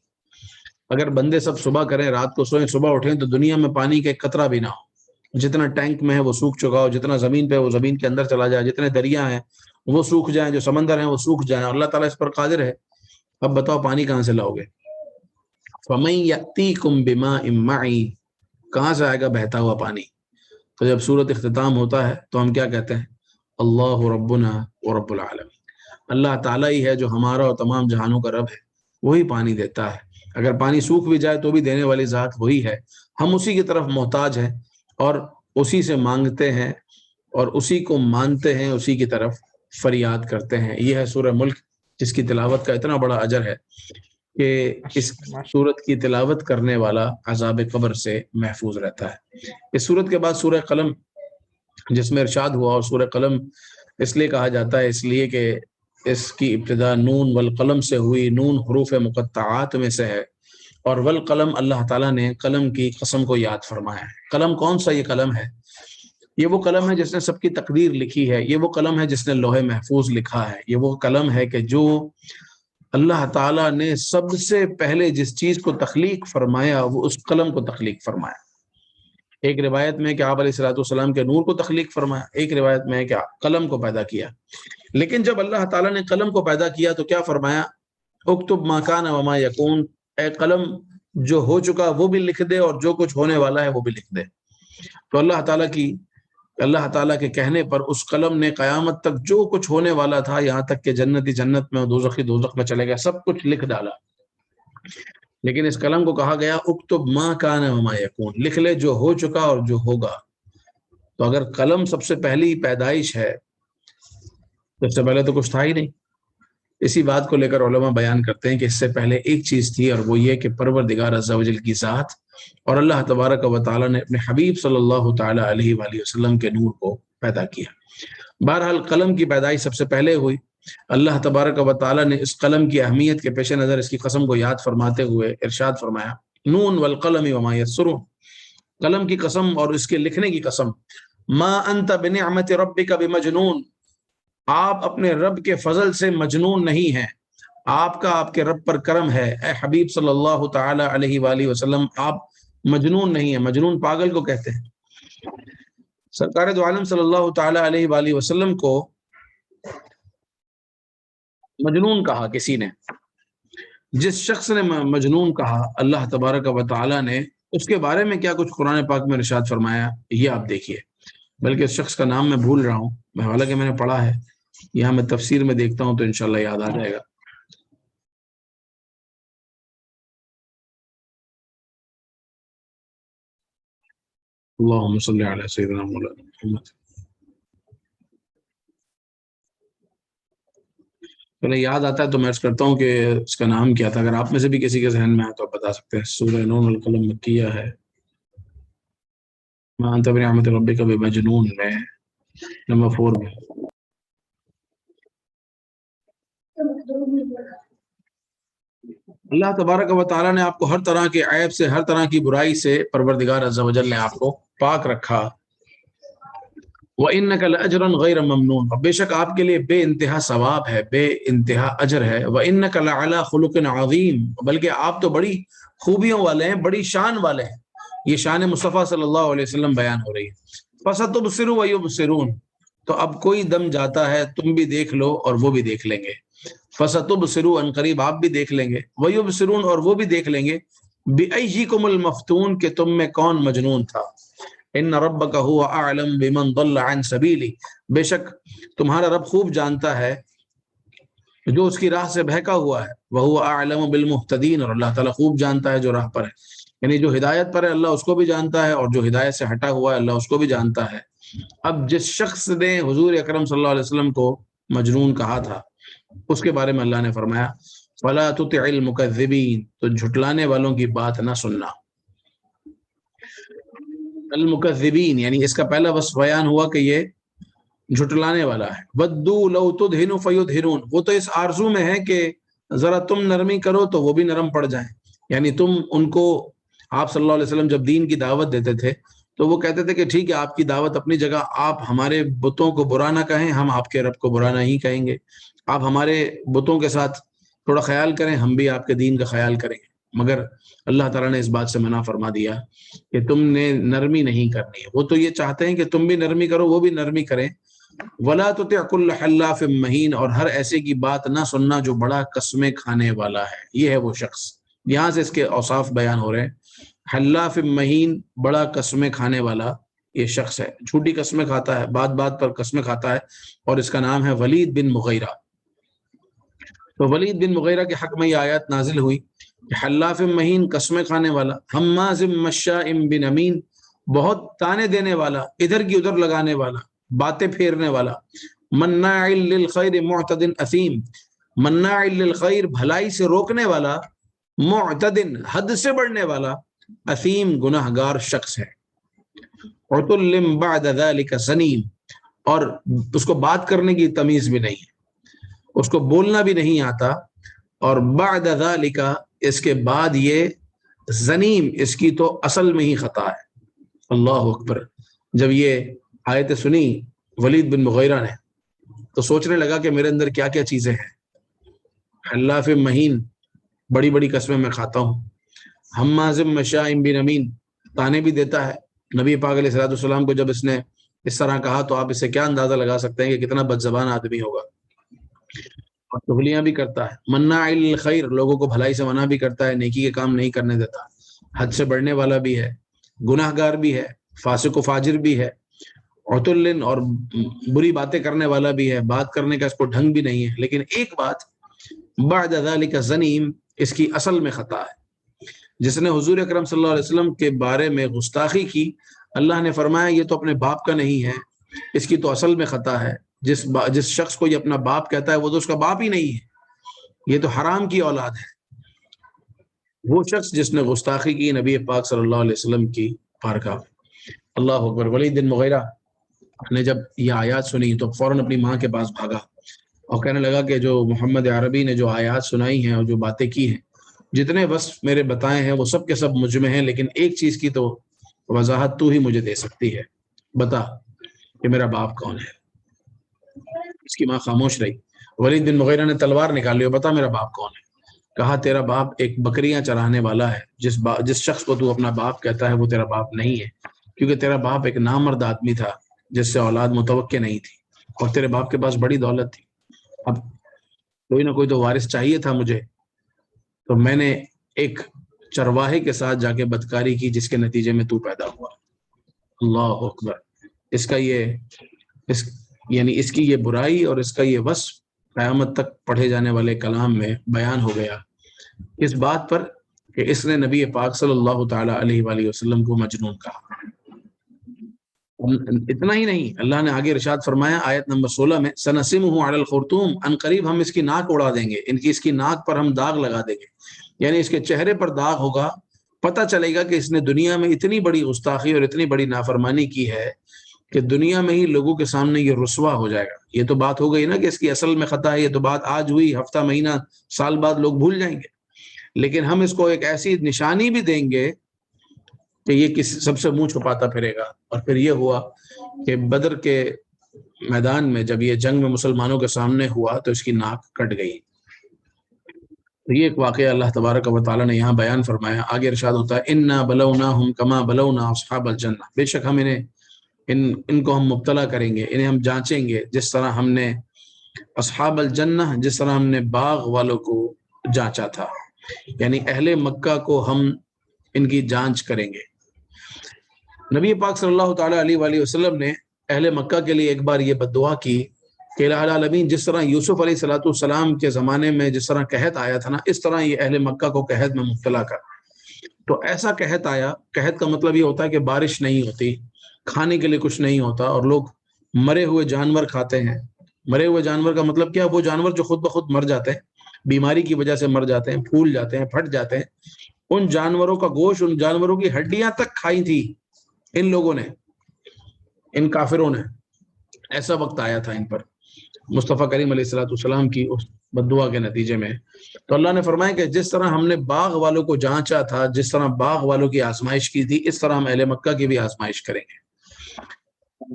اگر بندے سب صبح کریں، رات کو سوئیں، صبح اٹھیں تو دنیا میں پانی کا ایک قطرہ بھی نہ ہو، جتنا ٹینک میں ہے وہ سوکھ چکا ہو، جتنا زمین پہ ہے وہ زمین کے اندر چلا جائے، جتنے دریا ہیں وہ سوکھ جائیں، جو سمندر ہیں وہ سوکھ جائیں، اللہ تعالیٰ اس پر قادر ہے۔ اب بتاؤ پانی کہاں سے لاؤ گے؟ فَمَن يَأْتِيكُم بِمَاءٍ مَّعِينٍ، کہاں سے آئے گا بہتا ہوا پانی؟ تو جب سورت اختتام ہوتا ہے تو ہم کیا کہتے ہیں؟ اللہ ربنا ورب العالمین، اللہ تعالیٰ ہی ہے جو ہمارا اور تمام جہانوں کا رب ہے، وہی پانی دیتا ہے، اگر پانی سوکھ بھی جائے تو بھی دینے والی ذات وہی ہے، ہم اسی کی طرف محتاج ہیں اور اسی سے مانگتے ہیں اور اسی کو مانتے ہیں، اسی کی طرف فریاد کرتے ہیں۔ یہ ہے سورہ ملک، جس کی تلاوت کا اتنا بڑا اجر ہے کہ اس سورت کی تلاوت کرنے والا عذاب قبر سے محفوظ رہتا ہے۔ اس سورت کے بعد سورہ قلم، جس میں ارشاد ہوا، اور سورہ قلم اس لیے کہا جاتا ہے اس لیے کہ اس کی ابتدا نون والقلم سے ہوئی، نون حروف مقطعات میں سے ہے، اور والقلم اللہ تعالیٰ نے قلم کی قسم کو یاد فرمایا ہے۔ قلم کون سا یہ قلم ہے؟ یہ وہ قلم ہے جس نے سب کی تقدیر لکھی ہے، یہ وہ قلم ہے جس نے لوح محفوظ لکھا ہے، یہ وہ قلم ہے کہ جو اللہ تعالیٰ نے سب سے پہلے جس چیز کو تخلیق فرمایا وہ اس قلم کو تخلیق فرمایا۔ ایک روایت میں کہ آپ علیہ الصلوۃ والسلام کے نور کو تخلیق فرمایا، ایک روایت میں کہ قلم کو پیدا کیا۔ لیکن جب اللہ تعالیٰ نے قلم کو پیدا کیا تو کیا فرمایا؟ اکتب ما کان وما یکون، اے قلم جو ہو چکا وہ بھی لکھ دے اور جو کچھ ہونے والا ہے وہ بھی لکھ دے۔ تو اللہ تعالیٰ کے کہنے پر اس قلم نے قیامت تک جو کچھ ہونے والا تھا، یہاں تک کہ جنتی جنت میں اور دوزخی دوزخ میں چلے گیا، سب کچھ لکھ ڈالا۔ لیکن اس قلم کو کہا گیا اکتب ما کان وما یکون، لکھ لے جو ہو چکا اور جو ہوگا۔ تو اگر قلم سب سے پہلی پیدائش ہے تو اس سے پہلے تو کچھ تھا ہی نہیں۔ اسی بات کو لے کر علماء بیان کرتے ہیں کہ اس سے پہلے ایک چیز تھی، اور وہ یہ کہ پروردگار عز و جل کی ذات اور اللہ تبارک و تعالیٰ نے اپنے حبیب صلی اللہ تعالیٰ علیہ وآلہ وسلم کے نور کو پیدا کیا۔ بہرحال قلم کی پیدائش سب سے پہلے ہوئی۔ اللہ تبارک و تعالیٰ نے اس قلم کی اہمیت کے پیش نظر اس کی قسم کو یاد فرماتے ہوئے ارشاد فرمایا، نون والقلم وما یسرون، قلم کی قسم اور اس کے لکھنے کی قسم، ما انت بنعمت ربک بمجنون، آپ اپنے رب کے فضل سے مجنون نہیں ہیں، آپ کے رب پر کرم ہے، اے حبیب صلی اللہ تعالی علیہ وآلہ وسلم، آپ مجنون نہیں ہیں۔ مجنون پاگل کو کہتے ہیں۔ سرکار دو عالم صلی اللہ تعالی علیہ وآلہ وسلم کو مجنون کہا کسی نے، جس شخص نے مجنون کہا، اللہ تبارک و تعالی نے اس کے بارے میں کیا کچھ قرآن پاک میں ارشاد فرمایا، یہ آپ دیکھیے۔ بلکہ اس شخص کا نام میں بھول رہا ہوں، حالانکہ میں نے پڑھا ہے، یہاں میں تفسیر میں دیکھتا ہوں تو انشاءاللہ یاد آ جائے گا۔ اللہم صلی علی سیدنا مولانا محمد۔ پہلے یاد آتا ہے تو میں عرض کرتا ہوں کہ اس کا نام کیا تھا، اگر آپ میں سے بھی کسی کے ذہن میں آئے تو آپ بتا سکتے ہیں۔ سورہ نون والقلم مکیہ ہے، ما انت بنعمت ربک بمجنون میں نمبر 4 میں۔ اللہ تبارک و تعالیٰ نے آپ کو ہر طرح کے عیب سے، ہر طرح کی برائی سے پروردگار عز و جل نے آپ کو پاک رکھا۔ وَإِنَّكَ لَأَجْرًا غَيْرَ مَمْنُونٍ، اور بے شک آپ کے لیے بے انتہا ثواب ہے، بے انتہا اجر ہے۔ وَإِنَّكَ لَعَلَىٰ خُلُقٍ عَظِيمٍ، بلکہ آپ تو بڑی خوبیوں والے ہیں، بڑی شان والے ہیں۔ یہ شان مصطفیٰ صلی اللہ علیہ وسلم بیان ہو رہی ہے۔ فَسَتُبْصِرُ وَيُبْصِرُونَ، تو اب کوئی دم جاتا ہے، تم بھی دیکھ لو اور وہ بھی دیکھ لیں گے، فَسَتُبْصِرُ، ان قریب آپ بھی دیکھ لیں گے، وَيُبْصِرُونَ، اور وہ بھی دیکھ لیں گے، بِأَيِّكُمُ الْمَفْتُونَ، کہ تم میں کون مجنون تھا، ان ربک هو اعلم بمن ضل عن سبیلی، بے شک تمہارا رب خوب جانتا ہے جو اس کی راہ سے بہکا ہوا ہے، وہو اعلم بالمہتدین، اور اللہ تعالیٰ خوب جانتا ہے جو راہ پر ہے، یعنی جو ہدایت پر ہے اللہ اس کو بھی جانتا ہے، اور جو ہدایت سے ہٹا ہوا ہے اللہ اس کو بھی جانتا ہے۔ اب جس شخص نے حضور اکرم صلی اللہ علیہ وسلم کو مجنون کہا تھا، اس کے بارے میں اللہ نے فرمایا فَلَا تُطِعِ الْمُكَذِّبِينَ، تو جھٹلانے والوں کی بات نہ سننا۔ المکذبین یعنی اس کا پہلا وصف بیان ہوا کہ یہ جھٹلانے والا ہے۔ وَدُّوا لَوْ تُدْهِنُ فَيُدْهِنُونَ، وہ تو اس آرزو میں ہے کہ ذرا تم نرمی کرو تو وہ بھی نرم پڑ جائیں، یعنی تم ان کو، آپ صلی اللہ علیہ وسلم جب دین کی دعوت دیتے تھے تو وہ کہتے تھے کہ ٹھیک ہے آپ کی دعوت اپنی جگہ، آپ ہمارے بتوں کو برا نہ کہیں، ہم آپ کے رب کو برا نہیں کہیں گے، آپ ہمارے بتوں کے ساتھ تھوڑا خیال کریں، ہم بھی آپ کے دین کا خیال کریں گے، مگر اللہ تعالیٰ نے اس بات سے منع فرما دیا کہ تم نے نرمی نہیں کرنی ہے۔ وہ تو یہ چاہتے ہیں کہ تم بھی نرمی کرو، وہ بھی نرمی کریں۔ وَلَا تُطِعْ كُلَّ حَلَّافٍ مَّهِينٍ، اور ہر ایسے کی بات نہ سننا جو بڑا قسمیں کھانے والا ہے، یہ ہے وہ شخص، یہاں سے اس کے اوصاف بیان ہو رہے ہیں۔ حلاف مہین، بڑا قسمیں کھانے والا یہ شخص ہے، جھوٹی قسمیں کھاتا ہے، بات بات پر قسمیں کھاتا ہے، اور اس کا نام ہے ولید بن مغیرہ۔ تو ولید بن مغیرہ کے حق میں یہ آیات نازل ہوئی کہ حلاف مہین، قسمیں کھانے والا، حماز مشاء بنمیم، بہت تانے دینے والا، ادھر کی ادھر لگانے والا، باتیں پھیرنے والا، مناع للخیر معتد اثیم، مناع للخیر، بھلائی سے روکنے والا، معتد، حد سے بڑھنے والا، اثیم، گناہ گار شخص ہے، عتل بعد ذلک زنیم، اور اس کو بات کرنے کی تمیز بھی نہیں ہے، اس کو بولنا بھی نہیں آتا، اور بعد ذلک، اس کے بعد یہ زنیم، اس کی تو اصل میں ہی خطا ہے۔ اللہ اکبر۔ جب یہ آیت سنی ولید بن مغیرہ نے تو سوچنے لگا کہ میرے اندر کیا کیا چیزیں ہیں۔ حلاف مہین، بڑی بڑی قسمیں میں کھاتا ہوں، حماز مشاء بنمیم، تانے بھی دیتا ہے۔ نبی پاک علیہ الصلوۃ والسلام کو جب اس نے اس طرح کہا تو آپ اس سے کیا اندازہ لگا سکتے ہیں کہ کتنا بد زبان آدمی ہوگا، اور چغلیاں بھی کرتا ہے۔ مناع للخیر، لوگوں کو بھلائی سے منع بھی کرتا ہے، نیکی کے کام نہیں کرنے دیتا، حد سے بڑھنے والا بھی ہے، گناہ گار بھی ہے، فاسق و فاجر بھی ہے، عتل، اور بری باتیں کرنے والا بھی ہے، بات کرنے کا اس کو ڈھنگ بھی نہیں ہے۔ لیکن ایک بات، بعد ذلک زنیم، اس کی اصل میں خطا ہے۔ جس نے حضور اکرم صلی اللہ علیہ وسلم کے بارے میں گستاخی کی، اللہ نے فرمایا یہ تو اپنے باپ کا نہیں ہے، اس کی تو اصل میں خطا ہے۔ جس شخص کو یہ اپنا باپ کہتا ہے وہ تو اس کا باپ ہی نہیں ہے، یہ تو حرام کی اولاد ہے۔ وہ شخص جس نے گستاخی کی نبی پاک صلی اللہ علیہ وسلم کی بارگاہ میں۔ اللہ اکبر۔ ولید بن مغیرہ نے جب یہ آیات سنی تو فوراً اپنی ماں کے پاس بھاگا اور کہنے لگا کہ جو محمد عربی نے جو آیات سنائی ہیں اور جو باتیں کی ہیں، جتنے وصف میرے بتائے ہیں وہ سب کے سب مجھ میں ہیں، لیکن ایک چیز کی تو وضاحت تو ہی مجھے دے سکتی ہے، بتا کہ میرا باپ کون ہے۔ اس کی ماں خاموش رہی۔ ولید بن مغیرہ نے تلوار نکالی اور بتا میرا باپ کون ہے۔ کہا تیرا باپ ایک بکریاں چرانے والا ہے، جس شخص کو تو اپنا باپ کہتا ہے وہ تیرا باپ نہیں ہے، کیونکہ تیرا باپ ایک نامرد آدمی تھا جس سے اولاد متوقع نہیں تھی، اور تیرے باپ کے پاس بڑی دولت تھی، اب کوئی نہ کوئی تو وارث چاہیے تھا مجھے، تو میں نے ایک چرواہے کے ساتھ جا کے بدکاری کی جس کے نتیجے میں تو پیدا ہوا۔ اللہ اکبر۔ اس کا یہ یعنی اس کی یہ برائی اور اس کا یہ وصف قیامت تک پڑھے جانے والے کلام میں بیان ہو گیا، اس بات پر کہ اس نے نبی پاک صلی اللہ تعالی علیہ وآلہ وسلم کو مجنون کہا۔ اتنا ہی نہیں، اللہ نے آگے ارشاد فرمایا آیت نمبر 16 میں، سنسمہ علی الخرطوم، ان قریب ہم اس کی ناک اڑا دیں گے، اس کی ناک پر ہم داغ لگا دیں گے، یعنی اس کے چہرے پر داغ ہوگا، پتہ چلے گا کہ اس نے دنیا میں اتنی بڑی گستاخی اور اتنی بڑی نافرمانی کی ہے کہ دنیا میں ہی لوگوں کے سامنے یہ رسوا ہو جائے گا۔ یہ تو بات ہو گئی نا کہ اس کی اصل میں خطا ہے، یہ تو بات آج ہوئی، ہفتہ مہینہ سال بعد لوگ بھول جائیں گے، لیکن ہم اس کو ایک ایسی نشانی بھی دیں گے کہ یہ سب سے منہ چھپاتا پھرے گا۔ اور پھر یہ ہوا کہ بدر کے میدان میں جب یہ جنگ میں مسلمانوں کے سامنے ہوا تو اس کی ناک کٹ گئی۔ تو یہ ایک واقعہ اللہ تبارک و تعالیٰ نے یہاں بیان فرمایا۔ آگے ارشاد ہوتا ہے اِنَّا بَلَوْنَاهُمْ كَمَا بَلَوْنَا أَصْحَابَ الْجَنَّةِ، بے شک ہم انہیں ان کو ہم مبتلا کریں گے، انہیں ہم جانچیں گے، جس طرح ہم نے اصحاب الجنہ، جس طرح ہم نے باغ والوں کو جانچا تھا، یعنی اہل مکہ کو ہم ان کی جانچ کریں گے۔ نبی پاک صلی اللہ تعالیٰ علیہ وآلہ وسلم نے اہل مکہ کے لیے ایک بار یہ بد دعا کی کہ الہ العالمین، جس طرح یوسف علیہ السلام کے زمانے میں جس طرح قحط آیا تھا نا، اس طرح یہ اہل مکہ کو قحط میں مبتلا کر۔ تو ایسا قحط آیا، قحط کا مطلب یہ ہوتا ہے کہ بارش نہیں ہوتی، کھانے کے لیے کچھ نہیں ہوتا، اور لوگ مرے ہوئے جانور کھاتے ہیں۔ مرے ہوئے جانور کا مطلب کیا؟ وہ جانور جو خود بخود مر جاتے ہیں، بیماری کی وجہ سے مر جاتے ہیں، پھول جاتے ہیں، پھٹ جاتے ہیں، ان جانوروں کا گوشت، ان جانوروں کی ہڈیاں تک کھائی تھی ان لوگوں نے، ان کافروں نے۔ ایسا وقت آیا تھا ان پر مصطفیٰ کریم علیہ السلام کی اس بد دعا کے نتیجے میں۔ تو اللہ نے فرمایا کہ جس طرح ہم نے باغ والوں کو جانچا تھا، جس طرح باغ والوں کی آزمائش کی تھی، اس طرح ہم اہل مکہ کی بھی آزمائش کریں گے۔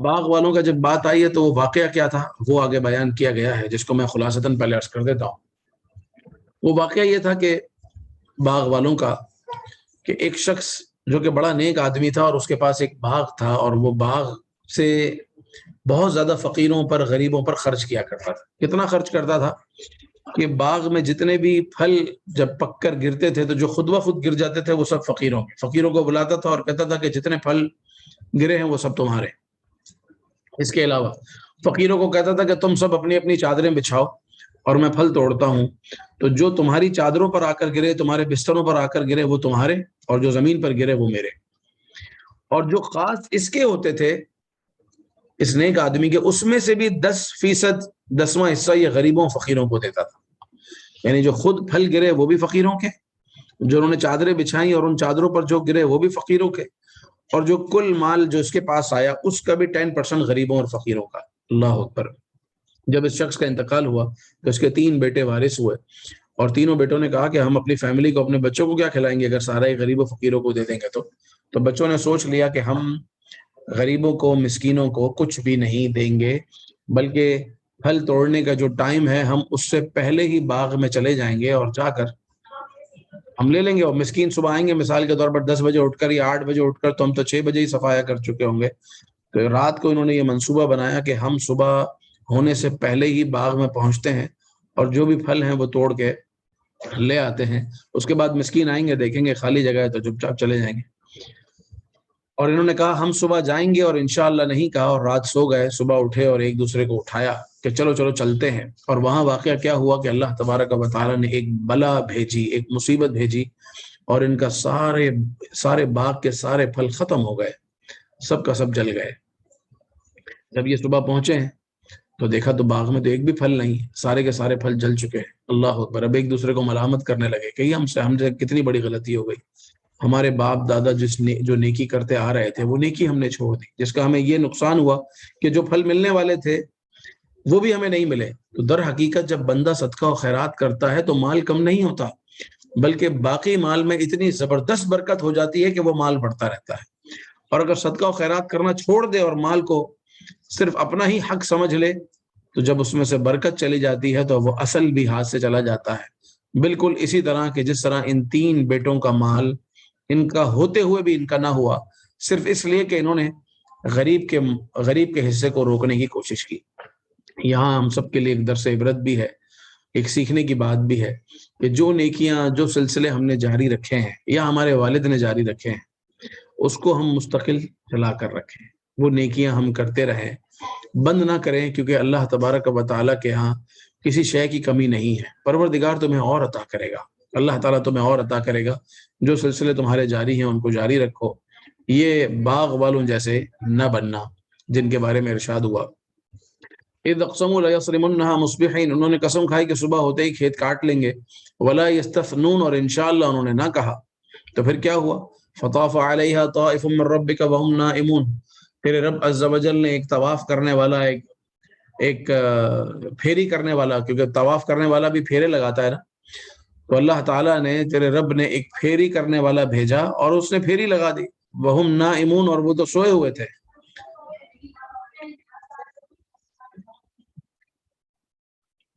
باغ والوں کا جب بات آئی ہے تو وہ واقعہ کیا تھا وہ آگے بیان کیا گیا ہے، جس کو میں خلاصتاً پہلے عرض کر دیتا ہوں۔ وہ واقعہ یہ تھا کہ باغ والوں کا، کہ ایک شخص جو کہ بڑا نیک آدمی تھا، اور اس کے پاس ایک باغ تھا، اور وہ باغ سے بہت زیادہ فقیروں پر، غریبوں پر خرچ کیا کرتا تھا۔ کتنا خرچ کرتا تھا کہ باغ میں جتنے بھی پھل جب پک کر گرتے تھے تو جو خود بخود گر جاتے تھے وہ سب فقیروں کو بلاتا تھا اور کہتا تھا کہ جتنے پھل گرے ہیں وہ سب تمہارے۔ اس کے علاوہ فقیروں کو کہتا تھا کہ تم سب اپنی اپنی چادریں بچھاؤ اور میں پھل توڑتا ہوں، تو جو تمہاری چادروں پر آ کر گرے، تمہارے بستروں پر آ کر گرے، وہ تمہارے، اور جو زمین پر گرے وہ میرے۔ اور جو خاص اس کے ہوتے تھے اس نیک آدمی کے، اس میں سے بھی 10%، 10واں حصہ یہ غریبوں فقیروں کو دیتا تھا۔ یعنی جو خود پھل گرے وہ بھی فقیروں کے، جو انہوں نے چادریں بچھائیں اور ان چادروں پر جو گرے وہ بھی فقیروں کے، اور جو کل مال جو اس کے پاس آیا اس کا بھی 10% غریبوں اور فقیروں کا۔ اللہ اکبر۔ جب اس شخص کا انتقال ہوا تو اس کے 3 بیٹے وارث ہوئے، اور تینوں بیٹوں نے کہا کہ ہم اپنی فیملی کو، اپنے بچوں کو کیا کھلائیں گے اگر سارا ہی غریب و فقیروں کو دے دیں گے تو بچوں نے سوچ لیا کہ ہم غریبوں کو، مسکینوں کو کچھ بھی نہیں دیں گے، بلکہ پھل توڑنے کا جو ٹائم ہے ہم اس سے پہلے ہی باغ میں چلے جائیں گے اور جا کر ہم لے لیں گے، اور مسکین صبح آئیں گے مثال کے طور پر 10 بجے اٹھ کر یا 8 بجے اٹھ کر، تو ہم تو 6 بجے ہی صفایا کر چکے ہوں گے۔ تو رات کو انہوں نے یہ منصوبہ بنایا کہ ہم صبح ہونے سے پہلے ہی باغ میں پہنچتے ہیں اور جو بھی پھل ہیں وہ توڑ کے لے آتے ہیں، اس کے بعد مسکین آئیں گے، دیکھیں گے خالی جگہ ہے تو چپ چاپ چلے جائیں گے۔ اور انہوں نے کہا ہم صبح جائیں گے، اور انشاءاللہ نہیں کہا، اور رات سو گئے، صبح اٹھے اور ایک دوسرے کو اٹھایا کہ چلو چلو چلتے ہیں۔ اور وہاں واقعہ کیا ہوا کہ اللہ تبارک و تعالیٰ نے ایک بلا بھیجی، ایک مصیبت بھیجی، اور ان کا سارے باغ کے سارے پھل ختم ہو گئے، سب کا سب جل گئے۔ جب یہ صبح پہنچے ہیں تو دیکھا تو باغ میں تو ایک بھی پھل نہیں، سارے کے سارے پھل جل چکے ہیں۔ اللہ اکبر۔ اب ایک دوسرے کو ملامت کرنے لگے کہ ہم سے کتنی بڑی غلطی ہو گئی، ہمارے باپ دادا جو نیکی کرتے آ رہے تھے وہ نیکی ہم نے چھوڑ دی، جس کا ہمیں یہ نقصان ہوا کہ جو پھل ملنے والے تھے وہ بھی ہمیں نہیں ملے۔ تو در حقیقت جب بندہ صدقہ و خیرات کرتا ہے تو مال کم نہیں ہوتا، بلکہ باقی مال میں اتنی زبردست برکت ہو جاتی ہے کہ وہ مال بڑھتا رہتا ہے۔ اور اگر صدقہ و خیرات کرنا چھوڑ دے اور مال کو صرف اپنا ہی حق سمجھ لے تو جب اس میں سے برکت چلی جاتی ہے تو وہ اصل بھی ہاتھ سے چلا جاتا ہے۔ بالکل اسی طرح کہ جس طرح ان 3 بیٹوں کا مال ان کا ہوتے ہوئے بھی ان کا نہ ہوا، صرف اس لیے کہ انہوں نے غریب کے حصے کو روکنے کی کوشش کی۔ یہاں ہم سب کے لیے ایک درس عبرت بھی ہے، ایک سیکھنے کی بات بھی ہے کہ جو نیکیاں، جو سلسلے ہم نے جاری رکھے ہیں یا ہمارے والد نے جاری رکھے ہیں، اس کو ہم مستقل چلا کر رکھیں، وہ نیکیاں ہم کرتے رہیں، بند نہ کریں، کیونکہ اللہ تبارک و تعالیٰ کے ہاں کسی شے کی کمی نہیں ہے۔ پروردگار تمہیں اور عطا کرے گا، اللہ تعالیٰ تمہیں اور عطا کرے گا۔ جو سلسلے تمہارے جاری ہیں ان کو جاری رکھو، یہ باغ والوں جیسے نہ بننا جن کے بارے میں ارشاد ہوا اذ اقسموا لیصرمنها مصبحین، انہوں نے قسم کھائی کہ صبح ہوتے ہی کھیت کاٹ لیں گے، ولا یستثنون، اور انشاءاللہ انہوں نے نہ کہا۔ تو پھر کیا ہوا؟ فطاف علیہا طائف من ربک وهم نائمون، تیرے رب عز و جل نے ایک طواف کرنے والا، ایک پھیری کرنے والا، کیونکہ طواف کرنے والا بھی پھیرے لگاتا ہے نا، تو اللہ تعالیٰ نے، تیرے رب نے ایک پھیری کرنے والا بھیجا اور اس نے پھیری لگا دی، وہم نائمون، اور وہ تو سوئے ہوئے تھے۔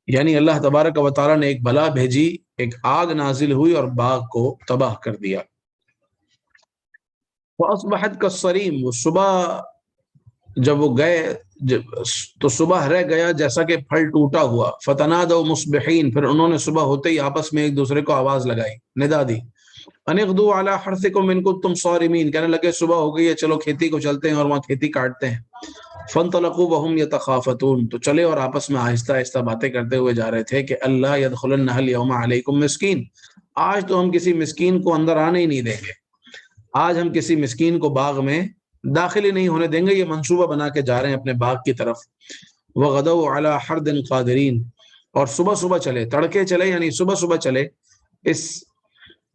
یعنی اللہ تبارک و تعالیٰ نے ایک بلا بھیجی، ایک آگ نازل ہوئی اور باغ کو تباہ کر دیا۔ وَأَصْبَحَتْ كَالصَّرِيمِ، وہ صبح جب وہ گئے تو صبح رہ گیا جیسا کہ پھل ٹوٹا ہوا. فتنادوا مصبحین، پھر انہوں نے صبح ہوتے ہی آپس میں ایک دوسرے کو آواز لگائی، ندا دی. ان اغدوا علی حرثکم ان کنتم صارمین، کہنے لگے صبح ہو گئی ہے، چلو کھیتی کو چلتے ہیں اور وہاں کھیتی کاٹتے ہیں. فانطلقوا وهم يتخافتون، تو چلے اور آپس میں آہستہ آہستہ باتیں کرتے ہوئے جا رہے تھے کہ اللہ يدخلنها اليوم علیکم مسکین، آج تو ہم کسی مسکین کو اندر آنے ہی نہیں دیں گے، آج ہم کسی مسکین کو باغ میں داخل ہی نہیں ہونے دیں گے. یہ منصوبہ بنا کے جا رہے ہیں اپنے باغ کی طرف. وغدوا علی حرد قادرین، اور صبح صبح چلے، تڑکے چلے یعنی صبح صبح چلے اس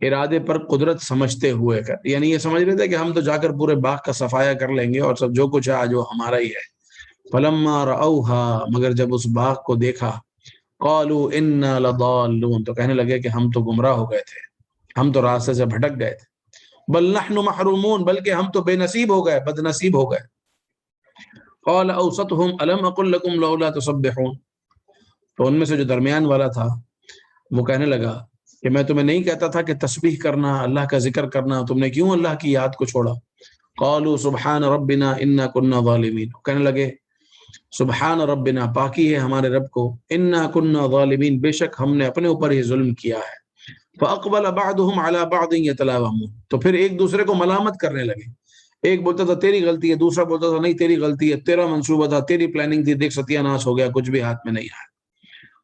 ارادے پر قدرت سمجھتے ہوئے کر، یعنی یہ سمجھ رہے تھے کہ ہم تو جا کر پورے باغ کا صفایا کر لیں گے اور سب جو کچھ ہے آج وہ ہمارا ہی ہے. فلما رأوها، مگر جب اس باغ کو دیکھا، قالوا انا لضالون، تو کہنے لگے کہ ہم تو گمراہ ہو گئے تھے، ہم تو راستے سے بھٹک گئے تھے. بل نحن محرومون، بلکہ ہم تو بے نصیب ہو گئے، بد نصیب ہو گئے. قال اوسطهم الم اقل لكم لولا تسبحون، تو ان میں سے جو درمیان والا تھا وہ کہنے لگا کہ میں تمہیں نہیں کہتا تھا کہ تسبیح کرنا، اللہ کا ذکر کرنا، تم نے کیوں اللہ کی یاد کو چھوڑا. قالوا سبحان ربنا انا كنا ظالمین، کہنے لگے سبحان ربنا، پاکی ہے ہمارے رب کو، انا كنا ظالمین، بے شک ہم نے اپنے اوپر ہی ظلم کیا ہے. فاقبل بعضهم على بعض يتلاومون، تو پھر ایک دوسرے کو ملامت کرنے لگے. ایک بولتا تھا تیری غلطی ہے، دوسرا بولتا تھا نہیں تیری غلطی ہے، تیرا منصوبہ تھا، تیری پلاننگ تھی، دیکھ ستیہ ناش ہو گیا، کچھ بھی ہاتھ میں نہیں آیا.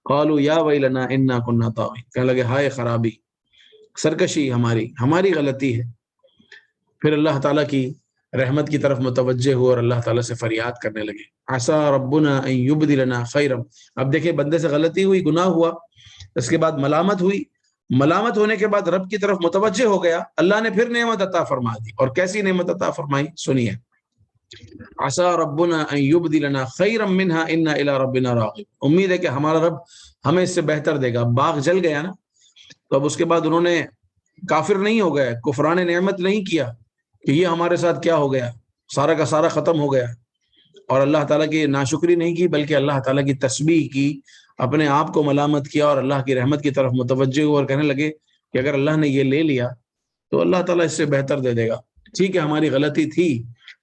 قالوا یا ویلنا انا كنا طاغین، کہنے لگے ہائے خرابی، سرکشی ہماری غلطی ہے. پھر اللہ تعالیٰ کی رحمت کی طرف متوجہ ہوئے اور اللہ تعالیٰ سے فریاد کرنے لگے. عسى ربنا ان يبدلنا خيرا، اب دیکھیں بندے سے غلطی ہوئی، گناہ ہوا، اس کے بعد ملامت ہوئی، ملامت ہونے کے بعد رب کی طرف متوجہ ہو گیا، اللہ نے پھر نعمت عطا فرما دی. اور کیسی نعمت عطا فرمائی سنیے. عسى ربنا ان يبدلنا خيرا منها انا الى ربنا راغب، امید ہے کہ ہمارا رب ہمیں اس سے بہتر دے گا. باغ جل گیا نا، تو اب اس کے بعد انہوں نے کافر نہیں ہو گئے، کفران نعمت نہیں کیا کہ یہ ہمارے ساتھ کیا ہو گیا، سارا کا سارا ختم ہو گیا، اور اللہ تعالیٰ کی ناشکری نہیں کی، بلکہ اللہ تعالیٰ کی تسبیح کی، اپنے آپ کو ملامت کیا اور اللہ کی رحمت کی طرف متوجہ ہوئے اور کہنے لگے کہ اگر اللہ نے یہ لے لیا تو اللہ تعالیٰ اس سے بہتر دے دے گا. ٹھیک ہے ہماری غلطی تھی،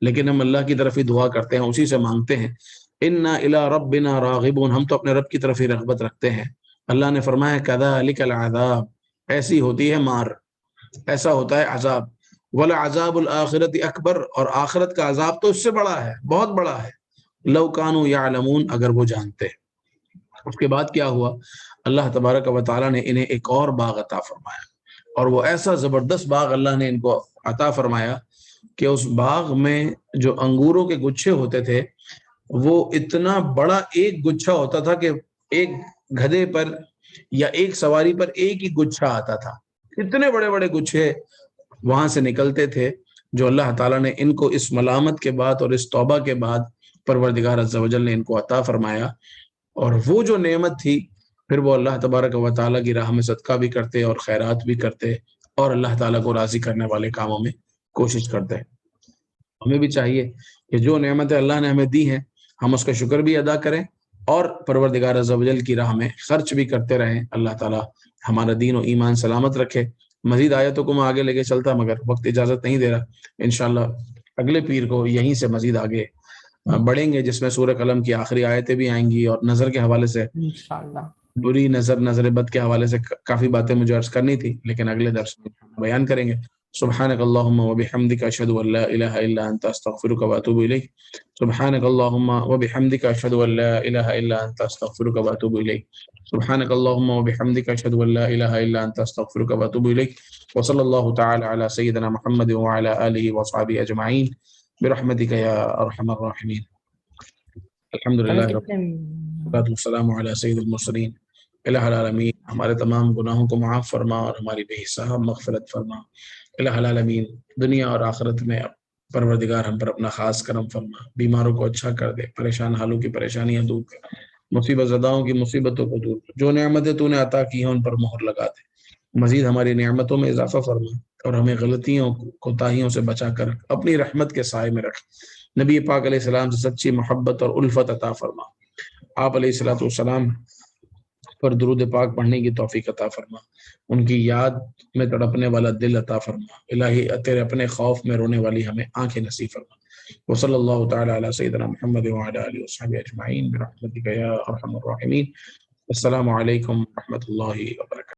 لیکن ہم اللہ کی طرف ہی دعا کرتے ہیں، اسی سے مانگتے ہیں. انا الی ربنا راغبون، ہم تو اپنے رب کی طرف ہی رغبت رکھتے ہیں. اللہ نے فرمایا کذالک العذاب، ایسی ہوتی ہے مار، ایسا ہوتا ہے عذاب. ولعذاب الآخرت اکبر، اور آخرت کا عذاب تو اس سے بڑا ہے، بہت بڑا ہے. لو کانوا یعلمون، اگر وہ جانتے. اس کے بعد کیا ہوا، اللہ تبارک و تعالیٰ نے انہیں ایک اور باغ عطا فرمایا، اور وہ ایسا زبردست باغ اللہ نے ان کو عطا فرمایا کہ اس باغ میں جو انگوروں کے گچھے ہوتے تھے وہ اتنا بڑا ایک گچھا ہوتا تھا کہ ایک گدھے پر یا ایک سواری پر ایک ہی گچھا آتا تھا. اتنے بڑے بڑے گچھے وہاں سے نکلتے تھے جو اللہ تعالیٰ نے ان کو اس ملامت کے بعد اور اس توبہ کے بعد پروردگار عز و جل نے ان کو عطا فرمایا. اور وہ جو نعمت تھی پھر وہ اللہ تبارک و تعالیٰ کی راہ میں صدقہ بھی کرتے اور خیرات بھی کرتے اور اللہ تعالیٰ کو راضی کرنے والے کاموں میں کوشش کرتے. ہمیں بھی چاہیے کہ جو نعمتیں اللہ نے ہمیں دی ہیں ہم اس کا شکر بھی ادا کریں اور پروردگار عز و جل کی راہ میں خرچ بھی کرتے رہیں. اللہ تعالیٰ ہمارا دین و ایمان سلامت رکھے. مزید آیتوں کو میں آگے لے کے چلتا مگر وقت اجازت نہیں دے رہا. انشاءاللہ اگلے پیر کو یہیں سے مزید آگے بڑھیں گے جس میں سورہ قلم کی آخری آیتیں بھی آئیں گی اور نظر کے حوالے سے انشاءاللہ بری نظر بد کے حوالے سے کافی باتیں مجھے عرض کرنی تھی لیکن اگلے درس میں بیان کریں گے. سبحانک اللہم وبحمدک اشہد ان لا الہ الا انت استغفرک واتوب الیک. سبحانک اللہم وبحمدک اشہد ان لا الہ الا انت استغفرک واتوب الیک. سبحانک اللہم وبحمدک اشہد ان لا الہ الا انت استغفرک واتوب الیک. وصلی اللہ تعالی علی سیدنا محمد وعلی آلہ وصحبہ اجمعین برحمتک یا ارحم الراحمین. الحمدللہ والصلاة والسلام علی سید المرسلین. الہ العالمین ہمارے تمام گناہوں کو معاف فرما اور ہماری بے حساب مغفرت فرما. الہ العالمین دنیا اور آخرت میں پروردگار ہم پر اپنا خاص کرم فرما. بیماروں کو اچھا کر دے، پریشان حالوں کی پریشانیاں دور کر، مصیبت زداؤں کی مصیبتوں کو دور کر. جو نعمتیں تو نے عطا کی ہیں ان پر مہر لگا دے. مزید ہماری نعمتوں میں اضافہ فرما اور ہمیں غلطیوں کوتاہیوں سے بچا کر اپنی رحمت کے سائے میں رکھ. نبی پاک علیہ السلام سے سچی محبت اور الفت عطا فرما. آپ علیہ الصلوۃ والسلام پر درود پاک پڑھنے کی توفیق عطا فرما، ان کی یاد میں تڑپنے والا دل عطا فرما، الہی تیرے اپنے خوف میں رونے والی ہمیں آنکھیں نصیب فرما۔ وصلی اللہ تعالی علی سیدنا محمد وعلی آلہ وصحبہ اجمعین برحمتک یا ارحم الراحمین۔ السلام علیکم ورحمۃ اللہ وبرکاتہ۔